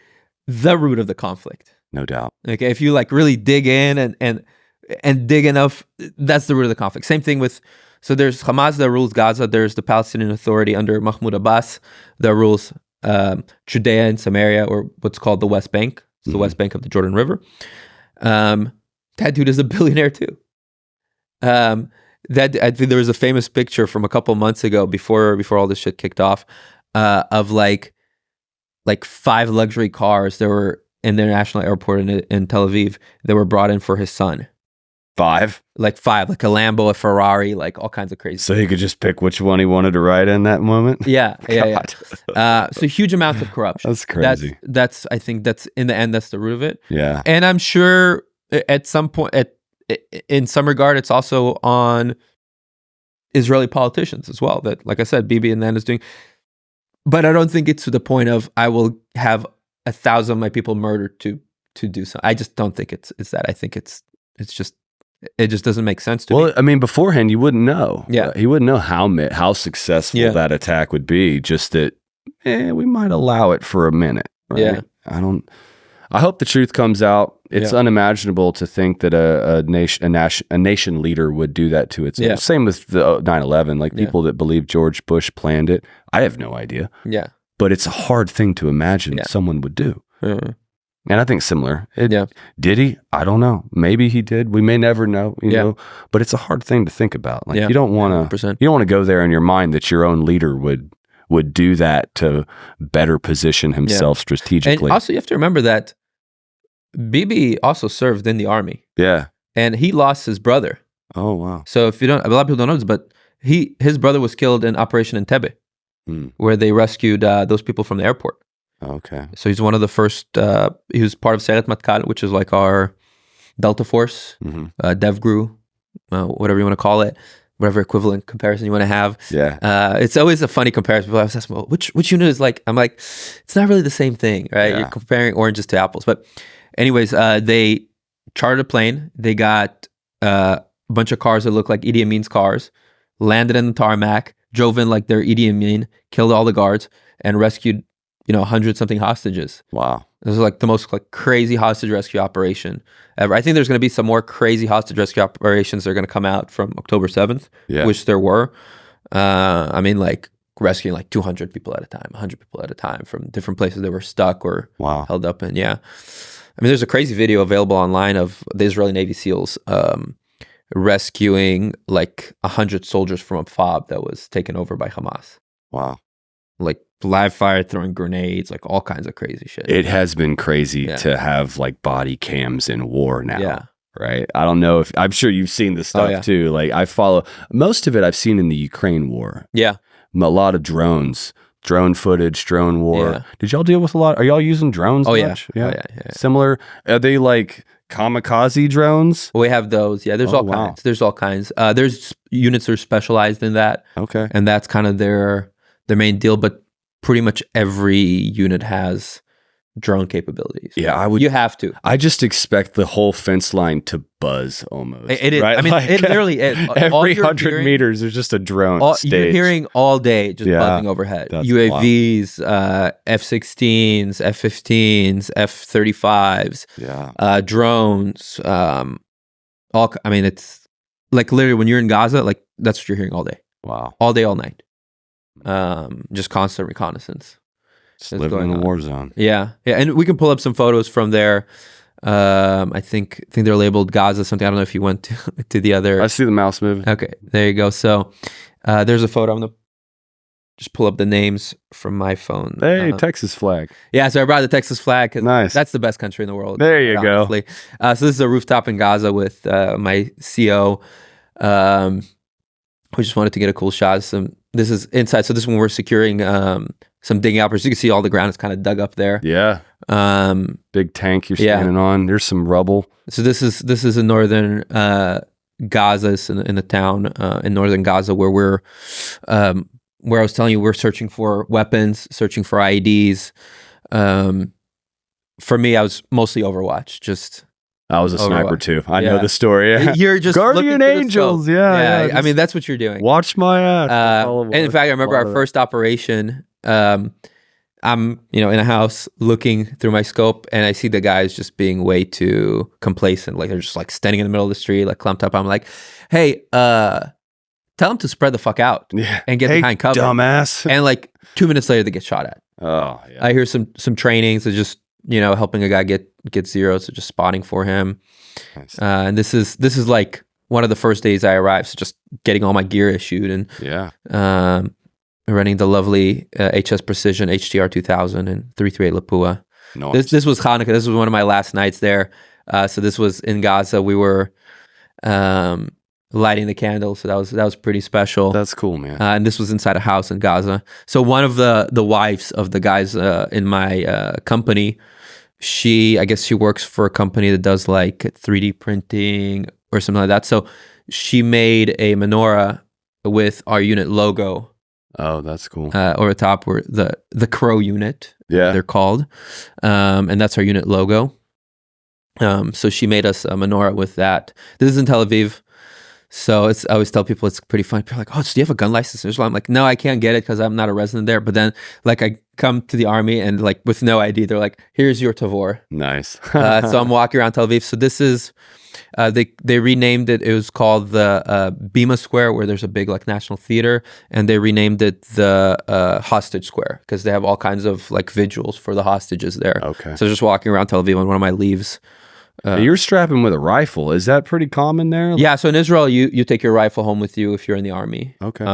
the root of the conflict. No doubt. Okay, if you like really dig in and dig enough, that's the root of the conflict. Same thing with, so there's Hamas that rules Gaza. There's the Palestinian Authority under Mahmoud Abbas that rules Judea and Samaria, or what's called the West Bank. It's the West Bank of the Jordan River. That dude is a billionaire too. I think there was a famous picture from a couple months ago before all this shit kicked off of like 5 luxury cars that were in the international airport in Tel Aviv that were brought in for his son. 5? Like 5, like a Lambo, a Ferrari, like all kinds of crazy. So he could just pick which one he wanted to ride in that moment? Yeah. So huge amounts of corruption. That's crazy. I think that's, in the end, that's the root of it. Yeah. And I'm sure at some point, in some regard, it's also on Israeli politicians as well. That, like I said, Bibi and then is doing. But I don't think it's to the point of I will have 1,000 of my people murdered to do something. I just don't think it's that. I think it just doesn't make sense to me. Well, I mean, beforehand, you wouldn't know. Yeah. He wouldn't know how successful that attack would be. Just that, we might allow it for a minute. Right? Yeah. I hope the truth comes out. It's unimaginable to think that a nation leader would do that to its own. Same with the 9/11. Like people that believe George Bush planned it. I have no idea. Yeah. But it's a hard thing to imagine someone would do. Mm-hmm. And I think similar. Did he? I don't know. Maybe he did. We may never know. You know. But it's a hard thing to think about. Like you don't want to go there in your mind that your own leader would do that to better position himself strategically. And also, you have to remember that Bibi also served in the army. Yeah. And he lost his brother. Oh, wow. So if you don't, a lot of people don't know this, but his brother was killed in Operation Entebbe, where they rescued those people from the airport. Okay. So he's one of the first, he was part of Seyret Matkal, which is like our Delta Force, DevGru, whatever you want to call it, whatever equivalent comparison you want to have. Yeah. It's always a funny comparison. People always ask me, well, which unit is like, I'm like, it's not really the same thing, right? Yeah. You're comparing oranges to apples. But anyways, they chartered a plane. They got a bunch of cars that looked like Idi Amin's cars, landed in the tarmac, drove in like their Idi Amin, killed all the guards, and rescued 100-something hostages. Wow. This is like the most like crazy hostage rescue operation ever. I think there's going to be some more crazy hostage rescue operations that are going to come out from October 7th, which there were. I mean, like rescuing like 200 people at a time, 100 people at a time from different places that were stuck or held up in. Yeah. I mean, there's a crazy video available online of the Israeli Navy SEALs rescuing like 100 soldiers from a FOB that was taken over by Hamas. Wow. Like live fire, throwing grenades, like all kinds of crazy shit. It has been crazy to have like body cams in war now. Yeah. Right. I don't know I'm sure you've seen this stuff too. Like I follow most of it I've seen in the Ukraine war. Yeah. A lot of drone footage, drone war. Yeah. Did y'all deal with a lot? Are y'all using drones much? Yeah. Similar. Are they like kamikaze drones? We have those. Yeah. There's all kinds. There's all kinds. There's units that are specialized in that. Okay. And that's kind of their main deal, but pretty much every unit has drone capabilities. Yeah, you have to. I just expect the whole fence line to buzz almost. It is. Right? I mean, like, it literally is. Every 100 meters, there's just a drone You're hearing all day just buzzing overhead. UAVs, F-16s, F-15s, F-35s, drones. I mean, it's like literally when you're in Gaza, like that's what you're hearing all day. Wow. All day, all night. Just constant reconnaissance. Just living in a war zone. Yeah, and we can pull up some photos from there. I think they're labeled Gaza something. I don't know if you went to the other. I see the mouse moving. Okay, there you go. So there's a photo. I'm gonna just pull up the names from my phone. Hey, Texas flag. Yeah, so I brought the Texas flag because nice. That's the best country in the world. There you go. So this is a rooftop in Gaza with my CO. We just wanted to get a cool shot. This is inside. So this one we're securing some digging operations. You can see all the ground is kind of dug up there. Yeah. Big tank you're standing on. There's some rubble. So this is in northern Gaza, in the town in northern Gaza where I was telling you we're searching for weapons, searching for IEDs. For me, I was mostly Overwatch. I was a sniper too. I know the story. Yeah. You're just Guardian Angels. Yeah. I mean, that's what you're doing. Watch my ass. And in fact, I remember our first operation. I'm, in a house looking through my scope, and I see the guys just being way too complacent. Like they're just like standing in the middle of the street, like clumped up. I'm like, hey, tell them to spread the fuck out and get behind cover. Dumbass. And like 2 minutes later, they get shot at. Oh, yeah. I hear some trainings of just, helping a guy get Zero, so just spotting for him. Nice. And this is like one of the first days I arrived, so just getting all my gear issued and running the lovely HS Precision HTR 2000 and 338 Lapua. Nice. This was Hanukkah. This was one of my last nights there. So this was in Gaza. We were lighting the candles, so that was pretty special. That's cool, man. And this was inside a house in Gaza. So one of the wives of the guys in my company, I guess she works for a company that does like 3D printing or something like that. So she made a menorah with our unit logo. Oh, that's cool. Over the top, were the Crow unit. Yeah, they're called, and that's our unit logo. So she made us a menorah with that. This is in Tel Aviv. So I always tell people it's pretty fun. People are like, oh, do you have a gun license in Israel? I'm like, no, I can't get it because I'm not a resident there. But then like I come to the army and like with no ID, they're like, here's your Tavor. Nice. So I'm walking around Tel Aviv. So this is, they renamed it. It was called the Bima Square, where there's a big like national theater. And they renamed it the Hostage Square because they have all kinds of like vigils for the hostages there. Okay. So just walking around Tel Aviv on one of my leaves. You're strapping with a rifle. Is that pretty common there? Yeah. So in Israel, you take your rifle home with you if you're in the army. Okay.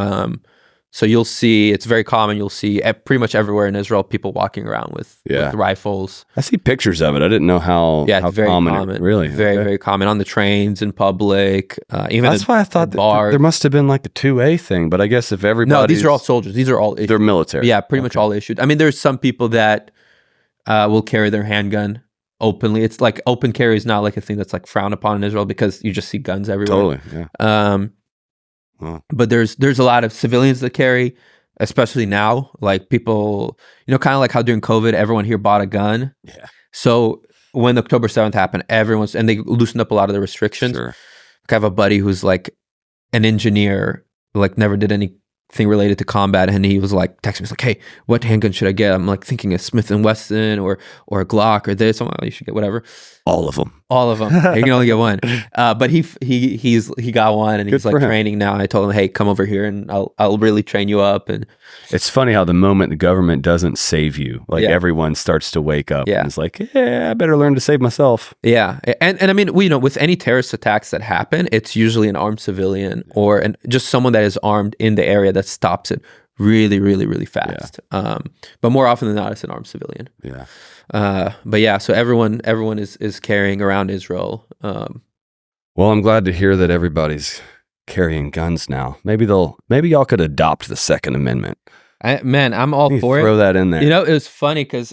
So you'll see, it's very common. You'll see pretty much everywhere in Israel, people walking around with rifles. I see pictures of it. I didn't know how very common. Really? Very, very common on the trains, in public, even that's why I thought that there must have been like a 2A thing, but I guess if everybody... No, these are all soldiers. These are all issued. They're military. Yeah, pretty much all issued. I mean, there's some people that will carry their handgun openly. It's like open carry is not like a thing that's like frowned upon in Israel because you just see guns everywhere. Totally, yeah. But there's a lot of civilians that carry, especially now. Like people, kind of like how during COVID, everyone here bought a gun. Yeah. So when October 7th happened, and they loosened up a lot of the restrictions. Sure. Like I have a buddy who's like an engineer, like never did anything related to combat, and he was like texting me, he's like, hey, what handgun should I get? I'm like thinking a Smith & Wesson or a Glock or this. I'm like, oh, you should get whatever. All of them. You can only get one. But he got one, and he's like training now. And I told him, hey, come over here and I'll really train you up. And it's funny how the moment the government doesn't save you, like everyone starts to wake up and it's like, I better learn to save myself. Yeah. And I mean, with any terrorist attacks that happen, it's usually an armed civilian or just someone that is armed in the area that stops it really, really, really fast. Yeah. But more often than not, it's an armed civilian. Yeah. But yeah, so everyone is carrying around Israel. Well, I'm glad to hear that everybody's carrying guns now. Maybe y'all could adopt the Second Amendment. I'm all for it. Throw that in there. It was funny because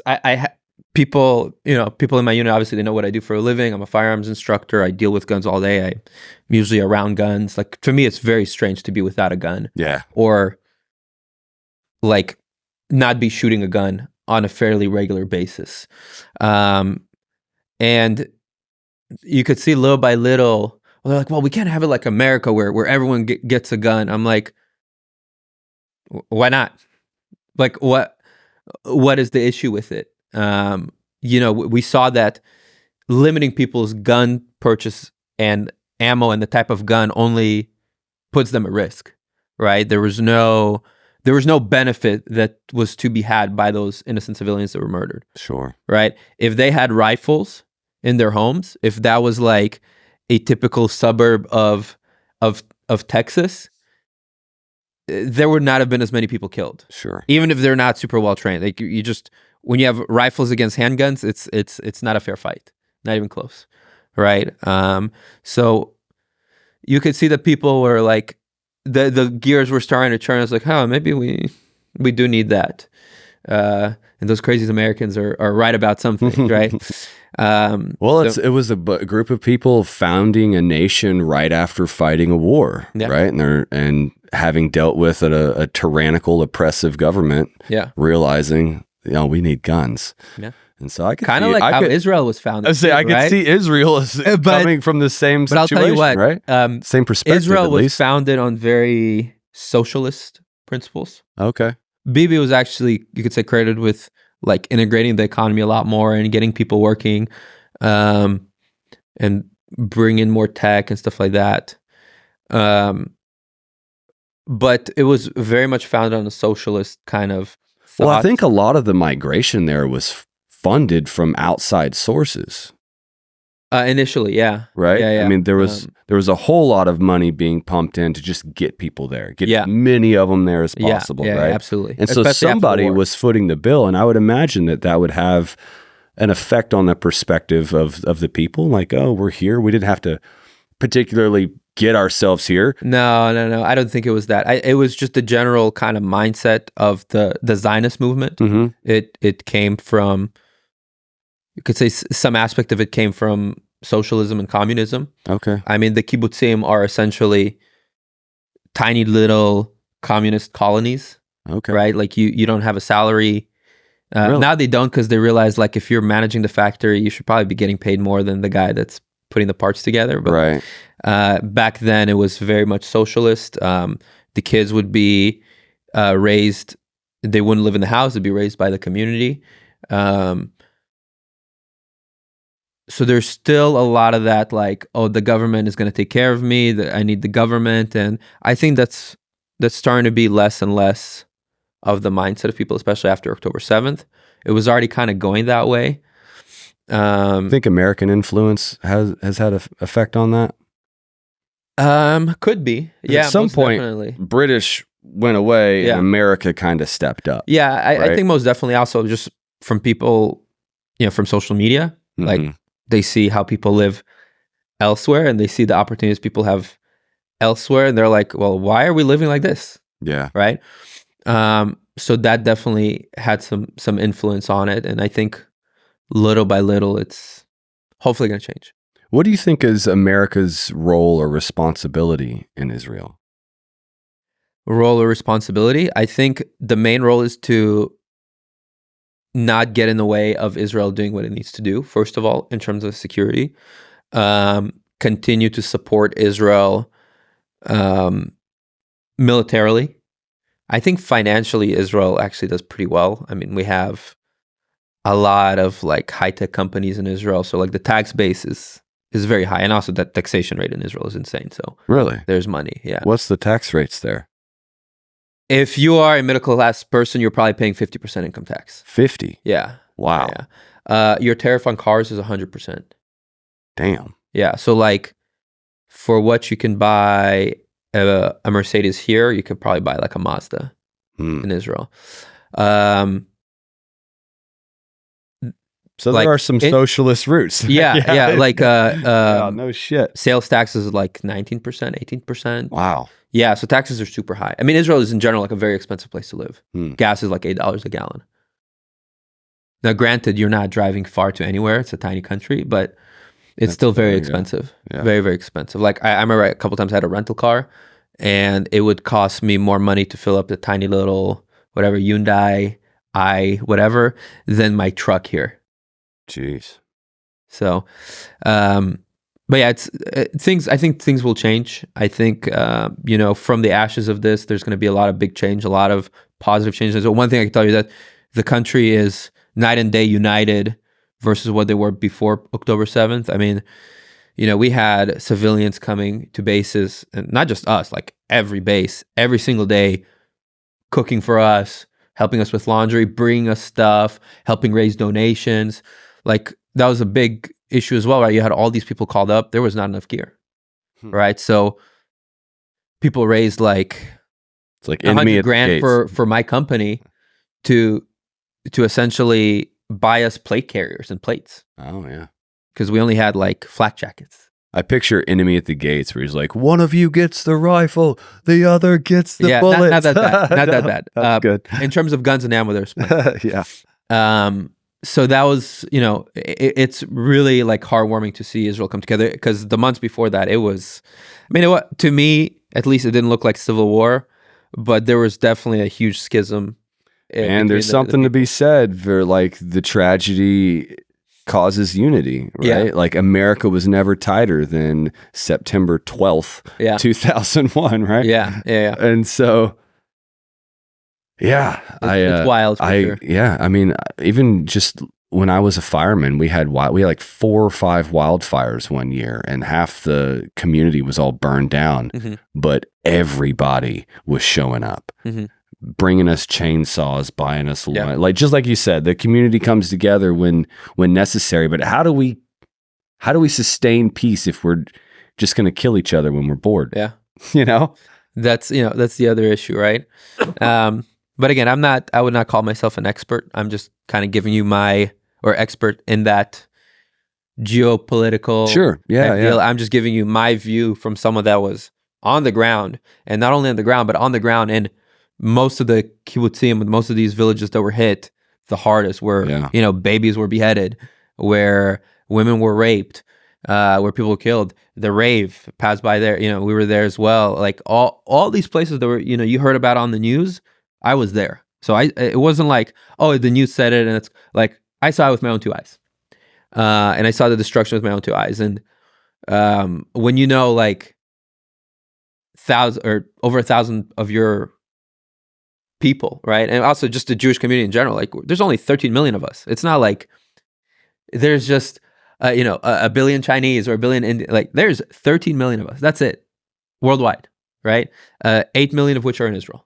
people in my unit, obviously they know what I do for a living. I'm a firearms instructor. I deal with guns all day. I'm usually around guns. Like to me, it's very strange to be without a gun. Yeah. Or like not be shooting a gun on a fairly regular basis. And you could see little by little, they're like, well, we can't have it like America where everyone gets a gun. I'm like, why not? Like, what is the issue with it? We saw that limiting people's gun purchase and ammo and the type of gun only puts them at risk, right? There was no benefit that was to be had by those innocent civilians that were murdered. Sure. Right? If they had rifles in their homes, if that was like a typical suburb of Texas, there would not have been as many people killed. Sure. Even if they're not super well trained. Like you just, when you have rifles against handguns, it's not a fair fight. Not even close. Right? So you could see that people were like, the gears were starting to turn. It's like, maybe we do need that. And those crazy Americans are right about something, right? It was a group of people founding a nation right after fighting a war, right? And having dealt with a tyrannical, oppressive government, realizing, we need guns. Yeah. And so I could kind of like how Israel was founded. I could see Israel as coming from the same situation, I'll tell you what, right? Same perspective. Israel at was least. founded on very socialist principles. Okay. Bibi was actually, you could say, credited with like integrating the economy a lot more and getting people working, and bringing more tech and stuff like that. But it was very much founded on a socialist kind of thought. Well, I think a lot of the migration there was funded from outside sources. Initially, yeah. Right? Yeah. I mean, there was a whole lot of money being pumped in to just get people there, get many of them there as possible, right? Yeah, absolutely. And so somebody was footing the bill, and I would imagine that would have an effect on the perspective of the people. Like, oh, we're here. We didn't have to particularly get ourselves here. No. I don't think it was that. It was just the general kind of mindset of the Zionist movement. Mm-hmm. It came from, you could say some aspect of it came from socialism and communism. Okay. I mean, the kibbutzim are essentially tiny little communist colonies. Okay. Right? Like you don't have a salary. Really? Now they don't, because they realize, like, if you're managing the factory, you should probably be getting paid more than the guy that's putting the parts together. But right. Back then it was very much socialist. The kids would be raised, they wouldn't live in the house, they'd be raised by the community. So there's still a lot of that, like, oh, the government is going to take care of me, I need the government. And I think that's starting to be less and less of the mindset of people, especially after October 7th. It was already kind of going that way. I think American influence has had an effect on that. Could be. Yeah. At some point, definitely. British went away and America kind of stepped up. Yeah, I think most definitely also just from people, from social media, like they see how people live elsewhere and they see the opportunities people have elsewhere, and they're like, well, why are we living like this? Yeah. Right. So that definitely had some influence on it, and I think little by little, it's hopefully going to change. What do you think is America's role or responsibility in Israel? Role or responsibility? I think the main role is to not get in the way of Israel doing what it needs to do, first of all, in terms of security. Continue to support Israel militarily. I think financially, Israel actually does pretty well. I mean, we have a lot of like high-tech companies in Israel. So like the tax base is very high. And also that taxation rate in Israel is insane. So really, there's money. Yeah. What's the tax rates there? If you are a middle class person, you're probably paying 50% income tax. 50? Yeah. Wow. Yeah. Your tariff on cars is 100%. Damn. Yeah. So like for what you can buy a Mercedes here, you could probably buy like a Mazda in Israel. So there are some socialist roots. Yeah. Like no shit. Sales tax is like 19%, 18%. Wow. Yeah, so taxes are super high. I mean, Israel is in general like a very expensive place to live. Gas is like $8 a gallon. Now, granted, you're not driving far to anywhere. It's a tiny country, but it's still very expensive. Yeah. Very, very expensive. Like I remember a couple times I had a rental car, and it would cost me more money to fill up the tiny little whatever Hyundai whatever than my truck here. Jeez. So, but yeah, it's things. I think things will change. I think from the ashes of this, there's going to be a lot of big change, a lot of positive changes. So one thing I can tell you that the country is night and day united versus what they were before October 7th. I mean, we had civilians coming to bases, and not just us, like every base, every single day, cooking for us, helping us with laundry, bringing us stuff, helping raise donations. Like that was a big issue as well, right? You had all these people called up. There was not enough gear, right? So people raised like It's like enemy at the $100,000 gates. for my company to essentially buy us plate carriers and plates. Oh yeah, because we only had like flak jackets. I picture enemy at the gates where he's like, one of you gets the rifle, the other gets the bullets. Not that bad. Not that bad. That's good. In terms of guns and ammo, there's yeah. So that was, it's really like heartwarming to see Israel come together, because the months before that, it was, to me, at least it didn't look like civil war, but there was definitely a huge schism. And there's something to be said for like the tragedy causes unity, right? Yeah. Like America was never tighter than September 12th, 2001, right? Yeah. And so, yeah, it's wild. Sure. Yeah, I mean, even just when I was a fireman, we had like 4 or 5 wildfires one year, and half the community was all burned down, but everybody was showing up. Bringing us chainsaws, buying us lunch. Like, just like you said, the community comes together when necessary. But how do we sustain peace if we're just going to kill each other when we're bored? Yeah, that's the other issue, right? But again, I would not call myself an expert. I'm just kind of giving you expert in that geopolitical. Sure, yeah. I'm just giving you my view from someone that was on the ground, and not only on the ground, but on the ground in most of the kibbutzim, with most of these villages that were hit the hardest, where babies were beheaded, where women were raped, where people were killed. The rave passed by there. We were there as well. Like all these places that were you heard about on the news, I was there. So it wasn't like, oh, the news said it, and it's like I saw it with my own 2 eyes, and I saw the destruction with my own 2 eyes. And when like 1,000 or over 1,000 of your people, right? And also just the Jewish community in general, like there's only 13 million of us. It's not like there's just a billion Chinese or a billion Indian. Like there's 13 million of us. That's it, worldwide, right? 8 million of which are in Israel,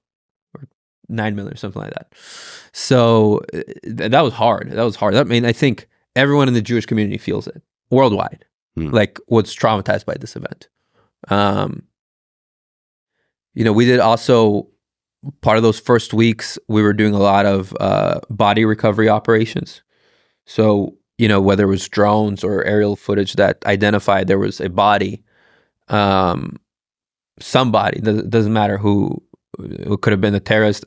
or 9 million or something like that. So that was hard. I think everyone in the Jewish community feels it worldwide, like was traumatized by this event. We did also, part of those first weeks, we were doing a lot of body recovery operations. So, whether it was drones or aerial footage that identified there was a body, somebody, doesn't matter who, it could have been a terrorist,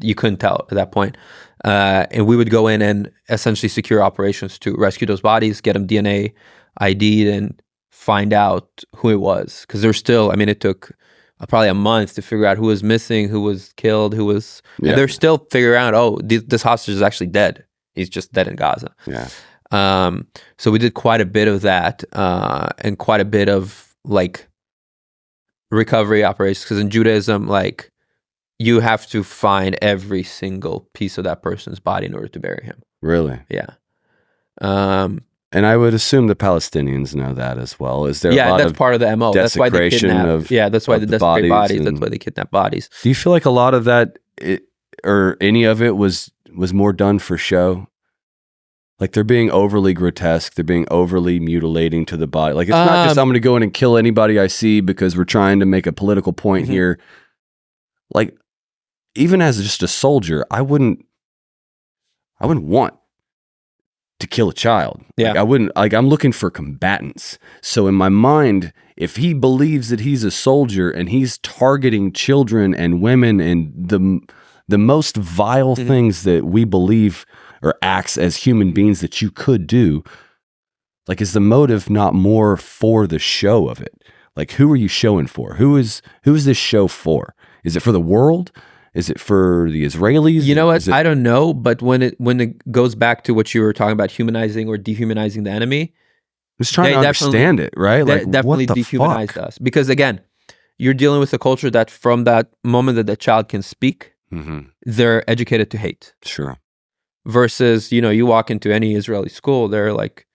you couldn't tell at that point. And we would go in and essentially secure operations to rescue those bodies, get them DNA ID'd, and find out who it was. Because there's still, it took probably a month to figure out who was missing, who was killed, and they're still figuring out, this hostage is actually dead. He's just dead in Gaza. Yeah. So we did quite a bit of that, and quite a bit of like recovery operations, because in Judaism, like you have to find every single piece of that person's body in order to bury him. Really? Yeah. And I would assume the Palestinians know that as well. Is there a lot that's of part of the MO. That's why they kidnap. That's why they desecrate bodies. That's why they kidnap bodies. Do you feel like a lot of that, or any of it, was more done for show? Like they're being overly grotesque. They're being overly mutilating to the body. Like it's not just I'm going to go in and kill anybody I see because we're trying to make a political point here. Like even as just a soldier, I wouldn't want to kill a child. Yeah. Like I wouldn't, like I'm looking for combatants. So in my mind, if he believes that he's a soldier and he's targeting children and women and the most vile things that we believe or acts as human beings that you could do, like is the motive not more for the show of it? Like who are you showing for? Who is this show for? Is it for the world? Is it for the Israelis? You know what? I don't know. But when it goes back to what you were talking about, humanizing or dehumanizing the enemy, just trying to understand it, right? Like definitely what the dehumanized fuck? us. Because again, you're dealing with a culture that from that moment that the child can speak, they're educated to hate. Sure. Versus, you walk into any Israeli school, they're like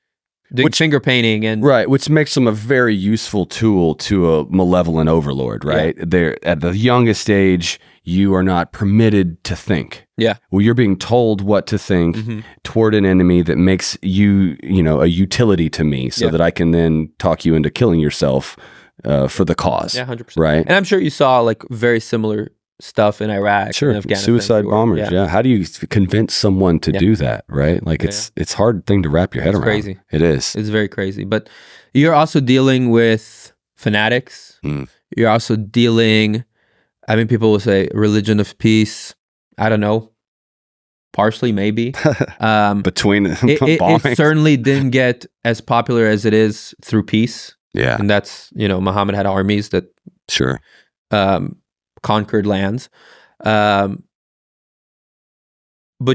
doing finger painting and right, which makes them a very useful tool to a malevolent overlord, right? Yeah. They're at the youngest age, you are not permitted to think. Yeah. Well, you're being told what to think toward an enemy that makes you, a utility to me so that I can then talk you into killing yourself for the cause. Yeah, 100%. Right. And I'm sure you saw like very similar stuff in Iraq, sure, and Afghanistan, suicide bombers. Yeah. How do you convince someone to do that? Right, like it's a hard thing to wrap your head around. Crazy. It is. It's very crazy. But you're also dealing with fanatics. You're also dealing. I mean, people will say religion of peace. I don't know. Partially, maybe. Between it certainly didn't get as popular as it is through peace. Yeah, and that's Muhammad had armies that conquered lands, but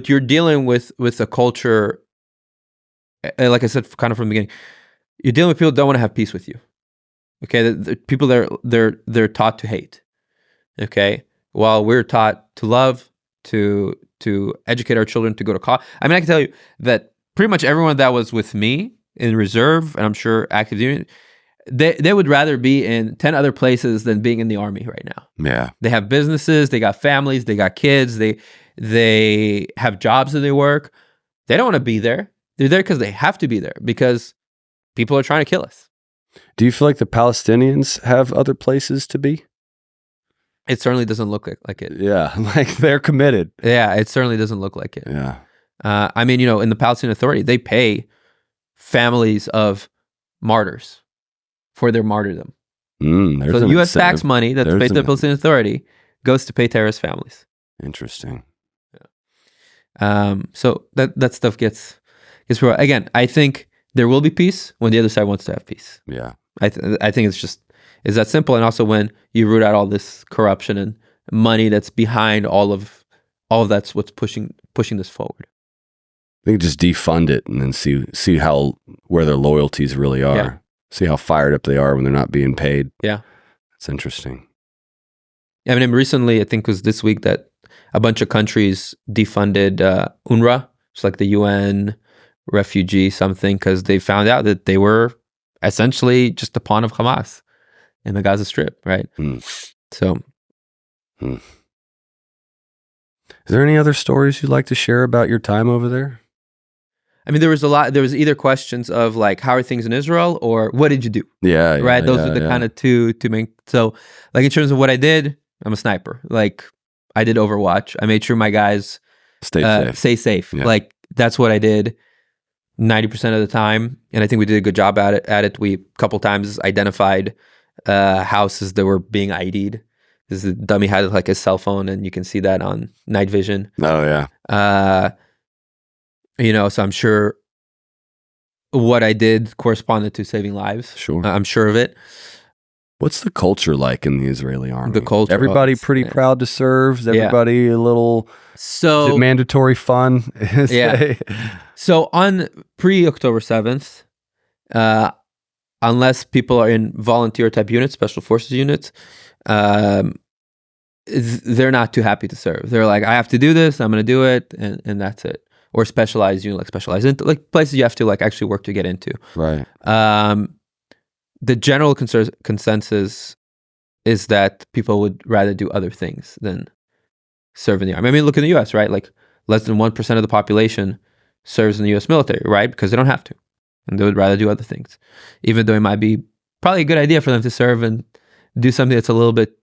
you're dealing with a culture. Like I said, kind of from the beginning, you're dealing with people that don't want to have peace with you. Okay, the people they're taught to hate. Okay, while we're taught to love, to educate our children, to go to college. I mean, I can tell you that pretty much everyone that was with me in reserve, and I'm sure active duty, they would rather be in 10 other places than being in the army right now. Yeah, they have businesses, they got families, they got kids, they have jobs that they work. They don't want to be there. They're there because they have to be there because people are trying to kill us. Do you feel like the Palestinians have other places to be? It certainly doesn't look like it. Yeah, like they're committed. Yeah, it certainly doesn't look like it. Yeah. I mean, in the Palestinian Authority, they pay families of martyrs for their martyrdom. So the U.S. tax money that's paid to the Palestinian Authority goes to pay terrorist families. Interesting. Yeah. So that stuff gets again. I think there will be peace when the other side wants to have peace. Yeah. I think it's that simple. And also when you root out all this corruption and money that's behind all of that's what's pushing this forward. I think just defund it and then see where their loyalties really are. Yeah. See how fired up they are when they're not being paid. Yeah. It's interesting. I mean, recently, I think it was this week that a bunch of countries defunded UNRWA. It's like the UN refugee something, because they found out that they were essentially just a pawn of Hamas in the Gaza Strip, right? So. Is there any other stories you'd like to share about your time over there? I mean, there was either questions of like, how are things in Israel, or what did you do? Yeah. Right. Those are the kind of two main. So like in terms of what I did, I'm a sniper. Like I did Overwatch. I made sure my guys stay safe. Yeah. Like that's what I did 90% of the time. And I think we did a good job at it. We a couple times identified houses that were being ID'd. Because the dummy had like a cell phone, and you can see that on night vision. Oh yeah. So I'm sure what I did corresponded to saving lives. Sure. I'm sure of it. What's the culture like in the Israeli army? The culture. Everybody pretty proud to serve? Is everybody a little... is it mandatory fun? Yeah. So on pre-October 7th, unless people are in volunteer type units, special forces units, they're not too happy to serve. They're like, I have to do this, I'm going to do it, and that's it. Or specialized unit, like specialized into like places you have to like actually work to get into. Right. The general consensus is that people would rather do other things than serve in the army. I mean, look in the U.S., right? Like less than 1% of the population serves in the U.S. military, right? Because they don't have to, and they would rather do other things, even though it might be probably a good idea for them to serve and do something that's a little bit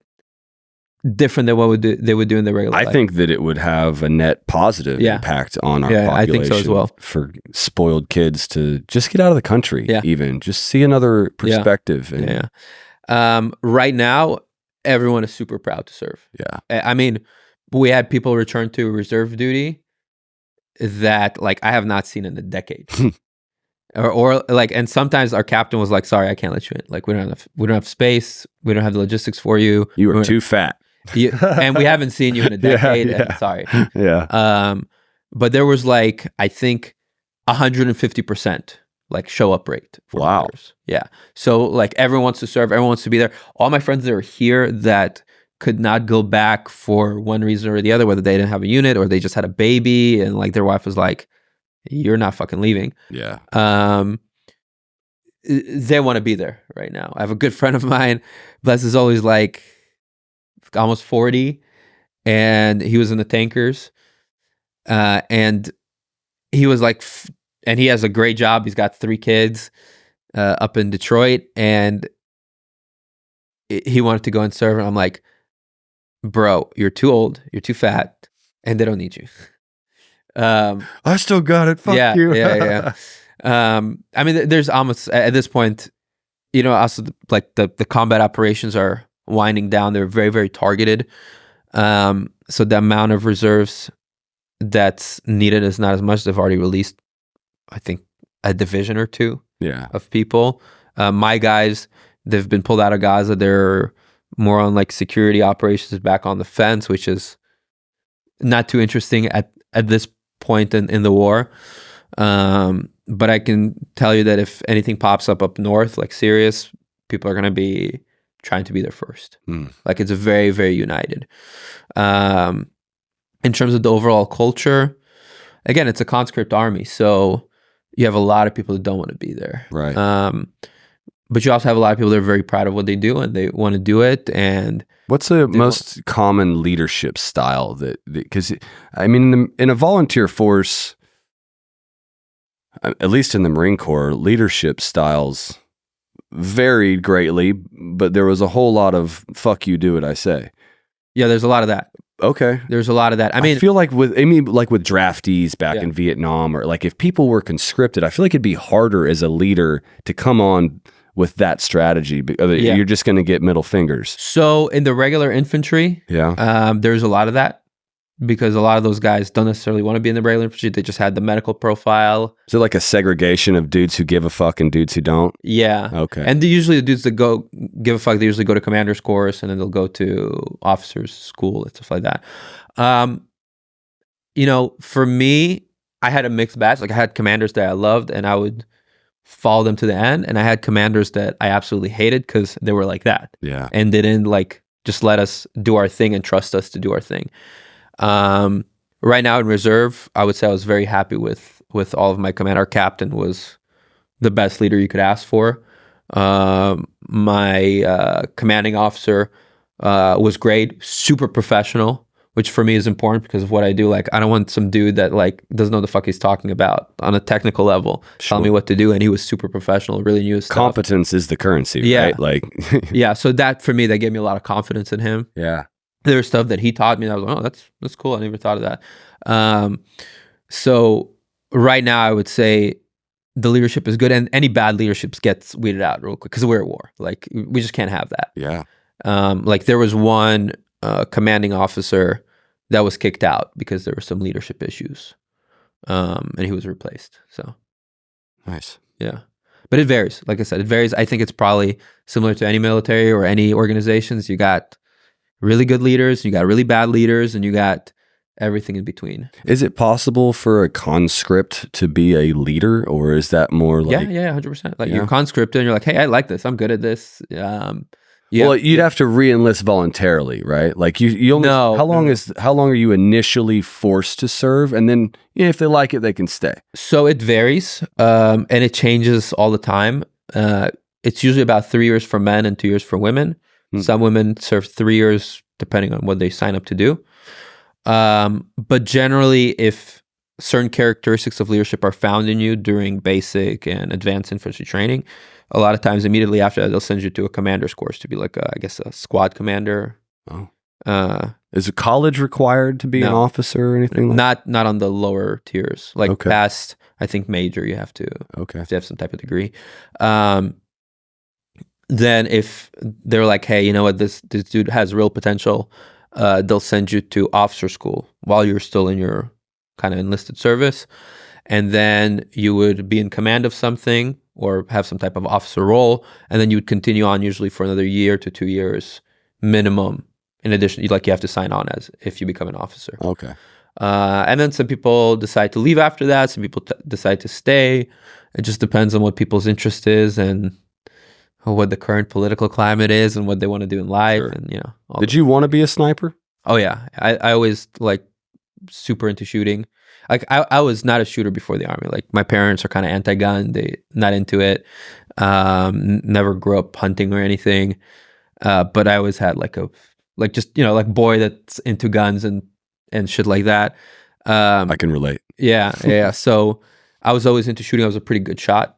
different than what they would do in their regular life. I think that it would have a net positive impact on our population. I think so as well. For spoiled kids to just get out of the country, even just see another perspective. Right now, everyone is super proud to serve. Yeah. I mean, we had people return to reserve duty that like I have not seen in a decade. Or like, and sometimes our captain was like, "Sorry, I can't let you in. Like, we don't have space. We don't have the logistics for you. You were too fat, and we haven't seen you in a decade. And sorry." Yeah. But there was like, I think 150% like show up rate. Wow. Members. Yeah. So like everyone wants to serve. Everyone wants to be there. All my friends that are here that could not go back for one reason or the other, whether they didn't have a unit or they just had a baby, and like their wife was like, "You're not fucking leaving." Yeah. They want to be there right now. I have a good friend of mine, bless is always like almost 40, and he was in the tankers. And he was like, and he has a great job. He's got 3 kids up in Detroit, and he wanted to go and serve. And I'm like, bro, you're too old, you're too fat, and they don't need you. I still got it. Fuck you. Yeah. I mean, there's almost at this point, also like the combat operations are winding down. They're very, very targeted. So the amount of reserves that's needed is not as much. They've already released, I think, a division or two of people. My guys, they've been pulled out of Gaza. They're more on like security operations back on the fence, which is not too interesting at this point in the war. But I can tell you that if anything pops up north, like serious, people are going to be trying to be there first. Like it's very, very united. In terms of the overall culture, again, it's a conscript army. So you have a lot of people that don't want to be there. Right. But you also have a lot of people that are very proud of what they do and they want to do it. And what's the most common leadership style because I mean, in a volunteer force, at least in the Marine Corps, leadership styles varied greatly, but there was a whole lot of fuck you, do what I say. Yeah, there's a lot of that. Okay. There's a lot of that. I feel like with draftees back in Vietnam, or like if people were conscripted, I feel like it'd be harder as a leader to come on with that strategy. You're just going to get middle fingers. So in the regular infantry, there's a lot of that because a lot of those guys don't necessarily want to be in the regular infantry. They just had the medical profile. Is it like a segregation of dudes who give a fuck and dudes who don't? Yeah. Okay. And usually the dudes that go give a fuck, they usually go to commander's course and then they'll go to officers school and stuff like that. For me, I had a mixed batch. Like I had commanders that I loved and I would follow them to the end. And I had commanders that I absolutely hated because they were like that. Yeah. And didn't like just let us do our thing and trust us to do our thing. Right now in reserve, I would say I was very happy with all of my command. Our captain was the best leader you could ask for. My commanding officer was great, super professional, which for me is important because of what I do. Like, I don't want some dude that like doesn't know what the fuck he's talking about on a technical level telling me what to do. And he was super professional, really knew his stuff. Competence is the currency, right? Like, yeah. So that for me, that gave me a lot of confidence in him. Yeah. There was stuff that he taught me that I was like, oh, that's cool. I never thought of that. So right now I would say the leadership is good and any bad leadership gets weeded out real quick because we're at war. Like we just can't have that. Yeah. Like there was one commanding officer that was kicked out because there were some leadership issues. And he was replaced. So nice. Yeah. But it varies. Like I said, it varies. I think it's probably similar to any military or any organizations. You got really good leaders, you got really bad leaders, and you got everything in between. Is it possible for a conscript to be a leader, or is that more like... Yeah, 100%. Like you're conscripted and you're like, hey, I like this. I'm good at this. Well, you'd have to re-enlist voluntarily, right? Like you only... No. How long are you initially forced to serve? And then if they like it, they can stay. So it varies, and it changes all the time. It's usually about 3 years for men and 2 years for women. Some women serve 3 years depending on what they sign up to do. But generally, if certain characteristics of leadership are found in you during basic and advanced infantry training, a lot of times immediately after that, they'll send you to a commander's course to be like, a squad commander. Oh. Is a college required to be an officer or anything? Not on the lower tiers. Like past, I think, major, you have to have some type of degree. Then if they're like, hey, you know what, this dude has real potential, they'll send you to officer school while you're still in your kind of enlisted service. And then you would be in command of something or have some type of officer role. And then you would continue on usually for another year to 2 years minimum. In addition, you have to sign on as if you become an officer. Okay. And then some people decide to leave after that. Some people decide to stay. It just depends on what people's interest is and what the current political climate is and what they want to do in life. Sure. And did you want to be a sniper? Oh yeah, I always like super into shooting. Like I was not a shooter before the army. Like my parents are kind of anti-gun. They not into it. Never grew up hunting or anything. But I always had like boy that's into guns and shit like that. I can relate. Yeah. So I was always into shooting. I was a pretty good shot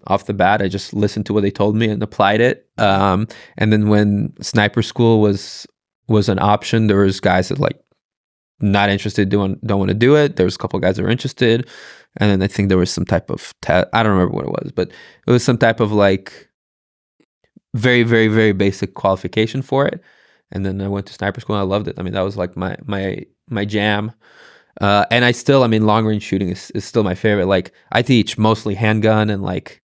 off the bat. I just listened to what they told me and applied it. And then when sniper school was was an option. There was guys that like not interested, don't want to do it. There was a couple of guys that were interested, and then I think there was some type of I don't remember what it was, but it was some type of like very, very, very basic qualification for it. And then I went to sniper school and I loved it. I mean, that was like my jam. And I still, I mean, long range shooting is still my favorite. Like I teach mostly handgun and like,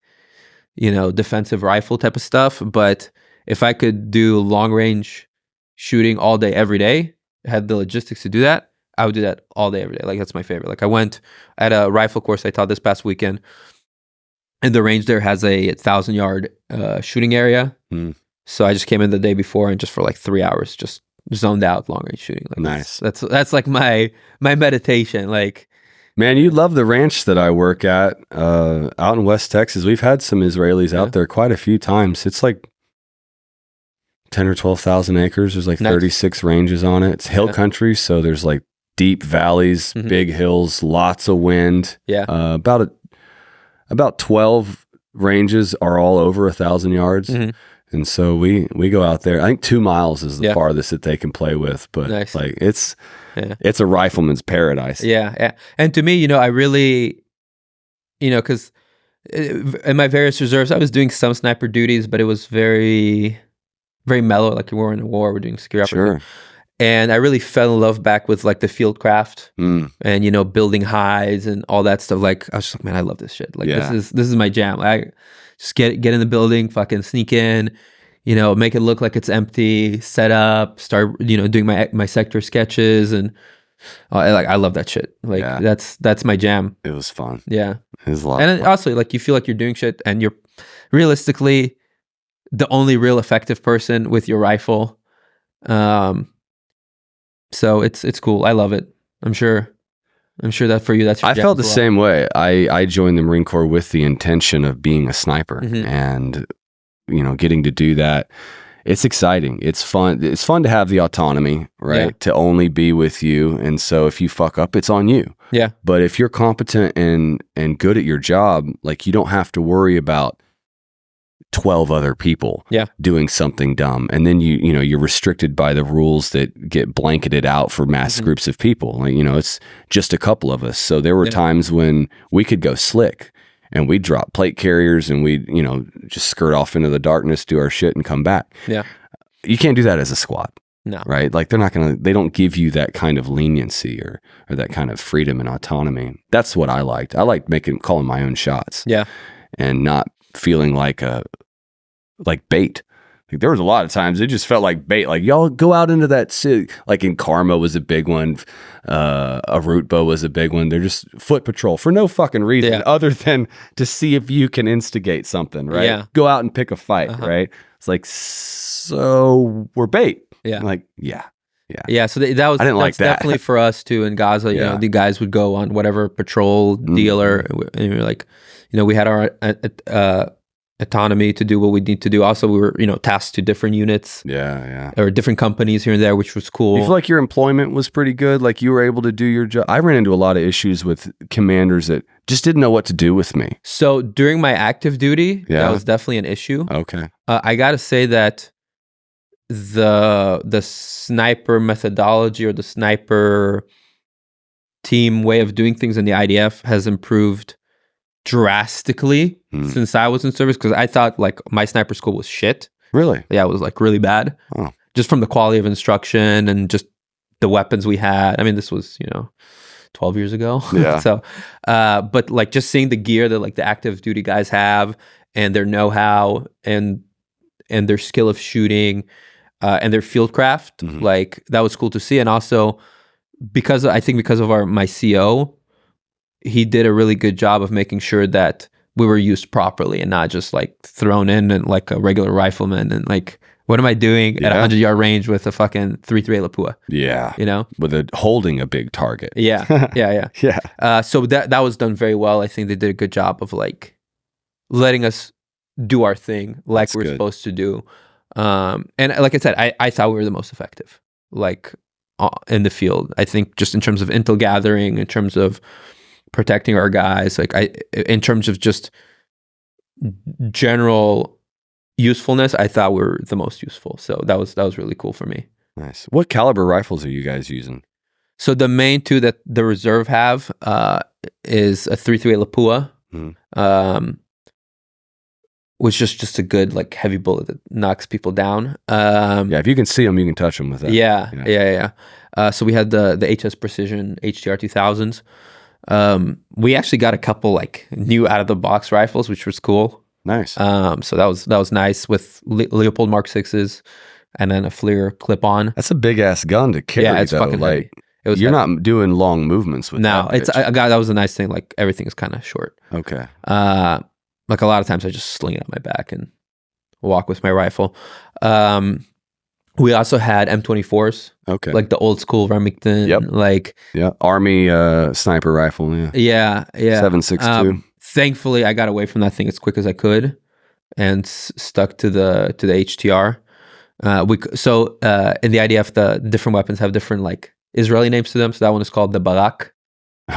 you know, defensive rifle type of stuff. But if I could do long range shooting all day, every day, had the logistics to do that, I would do that all day, every day. Like that's my favorite. Like I went at a rifle course I taught this past weekend, and the range there has a 1,000-yard shooting area. So I just came in the day before and just for like 3 hours, just zoned out long range shooting. Like nice. That's like my meditation. Like, man, you love the ranch that I work at out in West Texas. We've had some Israelis out there quite a few times. It's like 10 or 12,000 acres. There's like 36 ranges on it. It's hill country, so there's like deep valleys, big hills, lots of wind. Yeah. About 12 ranges are all over 1,000 yards. And so we go out there. I think 2 miles is the farthest that they can play with, but like it's a rifleman's paradise. Yeah. And to me, you know, I really, you know, because in my various reserves, I was doing some sniper duties, but it was very, very mellow. Like we were in a war, we're doing security operations. Sure. And I really fell in love back with like the field craft and, you know, building hides and all that stuff. Like I was just like, man, I love this shit. Like this is my jam. I just get in the building, fucking sneak in, you know, make it look like it's empty, set up, start, you know, doing my sector sketches, and I love that shit. Like that's my jam. It was fun. Yeah. It was a lot. And also like you feel like you're doing shit and you're realistically the only real effective person with your rifle. So it's cool. I love it. I'm sure that for you, that's your I felt the same way. I joined the Marine Corps with the intention of being a sniper, and you know, getting to do that. It's exciting. It's fun. It's fun to have the autonomy, right? Yeah. To only be with you. And so if you fuck up, it's on you. Yeah. But if you're competent and good at your job, like you don't have to worry about 12 other people doing something dumb, and then you're restricted by the rules that get blanketed out for mass groups of people. Like, you know, it's just a couple of us. So there were times when we could go slick and we'd drop plate carriers and we'd, you know, just skirt off into the darkness, do our shit and come back. Yeah. You can't do that as a squad. No. Right? Like they don't give you that kind of leniency or that kind of freedom and autonomy. That's what I liked. I liked calling my own shots. Yeah. And not feeling like bait. Like there was a lot of times it just felt like bait. Like y'all go out into that city. Like in Karma was a big one. Arutbo was a big one. They're just foot patrol for no fucking reason other than to see if you can instigate something, right? Yeah. Go out and pick a fight, right? It's like, so we're bait. Yeah. Like, yeah. So that was definitely for us too in Gaza. You know, the guys would go on whatever patrol dealer, and we were like, you know, we had our autonomy to do what we need to do. Also, we were, you know, tasked to different units. Or different companies here and there, which was cool. You feel like your employment was pretty good? Like you were able to do your job? I ran into a lot of issues with commanders that just didn't know what to do with me. So during my active duty, that was definitely an issue. Okay. I got to say that the sniper methodology or the sniper team way of doing things in the IDF has improved drastically since I was in service, because I thought like my sniper school was shit. Really? Yeah, it was like really bad. Oh. Just from the quality of instruction and just the weapons we had. I mean, this was, you know, 12 years ago. Yeah. So, but like just seeing the gear that like the active duty guys have and their know-how and their skill of shooting and their field craft, like that was cool to see. And also because of my CO, he did a really good job of making sure that we were used properly and not just like thrown in and like a regular rifleman and like, what am I doing at 100-yard range with a fucking 3.38 Lapua? Yeah. You know? Holding a big target. Yeah. So that was done very well. I think they did a good job of like letting us do our thing like we're supposed to do. And like I said, I thought we were the most effective, like in the field. I think just in terms of intel gathering, in terms of protecting our guys, like in terms of just general usefulness, I thought we were the most useful. So that was really cool for me. Nice. What caliber rifles are you guys using? So the main two that the reserve have is a 338 Lapua, which is just a good like heavy bullet that knocks people down. If you can see them, you can touch them with that. Yeah. So we had the HS Precision HTR 2000s. We actually got a couple like new out of the box rifles, which was cool. Nice. So that was nice with Leopold Mark 6s and then a FLIR clip on. That's a big ass gun to carry. Yeah, it's fucking like heavy. It was you're heavy. not doing long movements with no. that. It's that was a nice thing. Like everything is kind of short. Okay. Like a lot of times I just sling it on my back and walk with my rifle. We also had M24s. Okay. Like the old school Remington. Yep. Like Army sniper rifle. Yeah. 7.62. Thankfully, I got away from that thing as quick as I could and stuck to the HTR. And the IDF, the different weapons have different like Israeli names to them. So that one is called the Barak.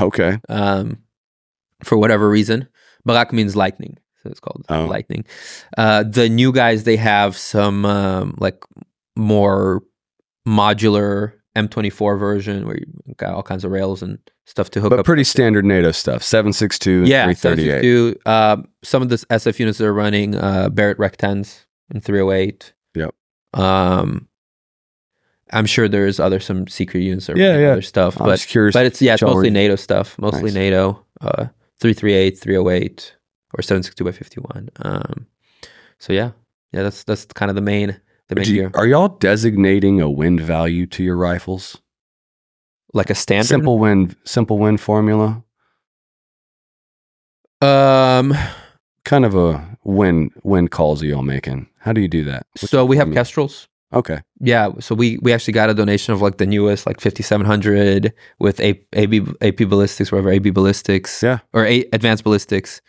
Okay. For whatever reason, Barak means lightning, so it's called lightning. The new guys, they have some like more modular M24 version where you got all kinds of rails and stuff to hook up. But pretty standard NATO stuff. 7.62 and 338. 7.62. Some of the SF units that are running Barrett Rec 10s and 308. Yep. I'm sure there's some secret units that are running other stuff. I'm just curious. But it's mostly NATO stuff. Mostly Nice. NATO. 338, 308, or 7.62 by 51. So that's kind of the main gear. Are y'all designating a wind value to your rifles? Like a standard? Simple wind formula? Kind of a wind calls are y'all making? How do you do that? So we have Kestrels. Okay. Yeah, so we actually got a donation of like the newest, like 5700 with AP ballistics, whatever, AB ballistics, or advanced ballistics,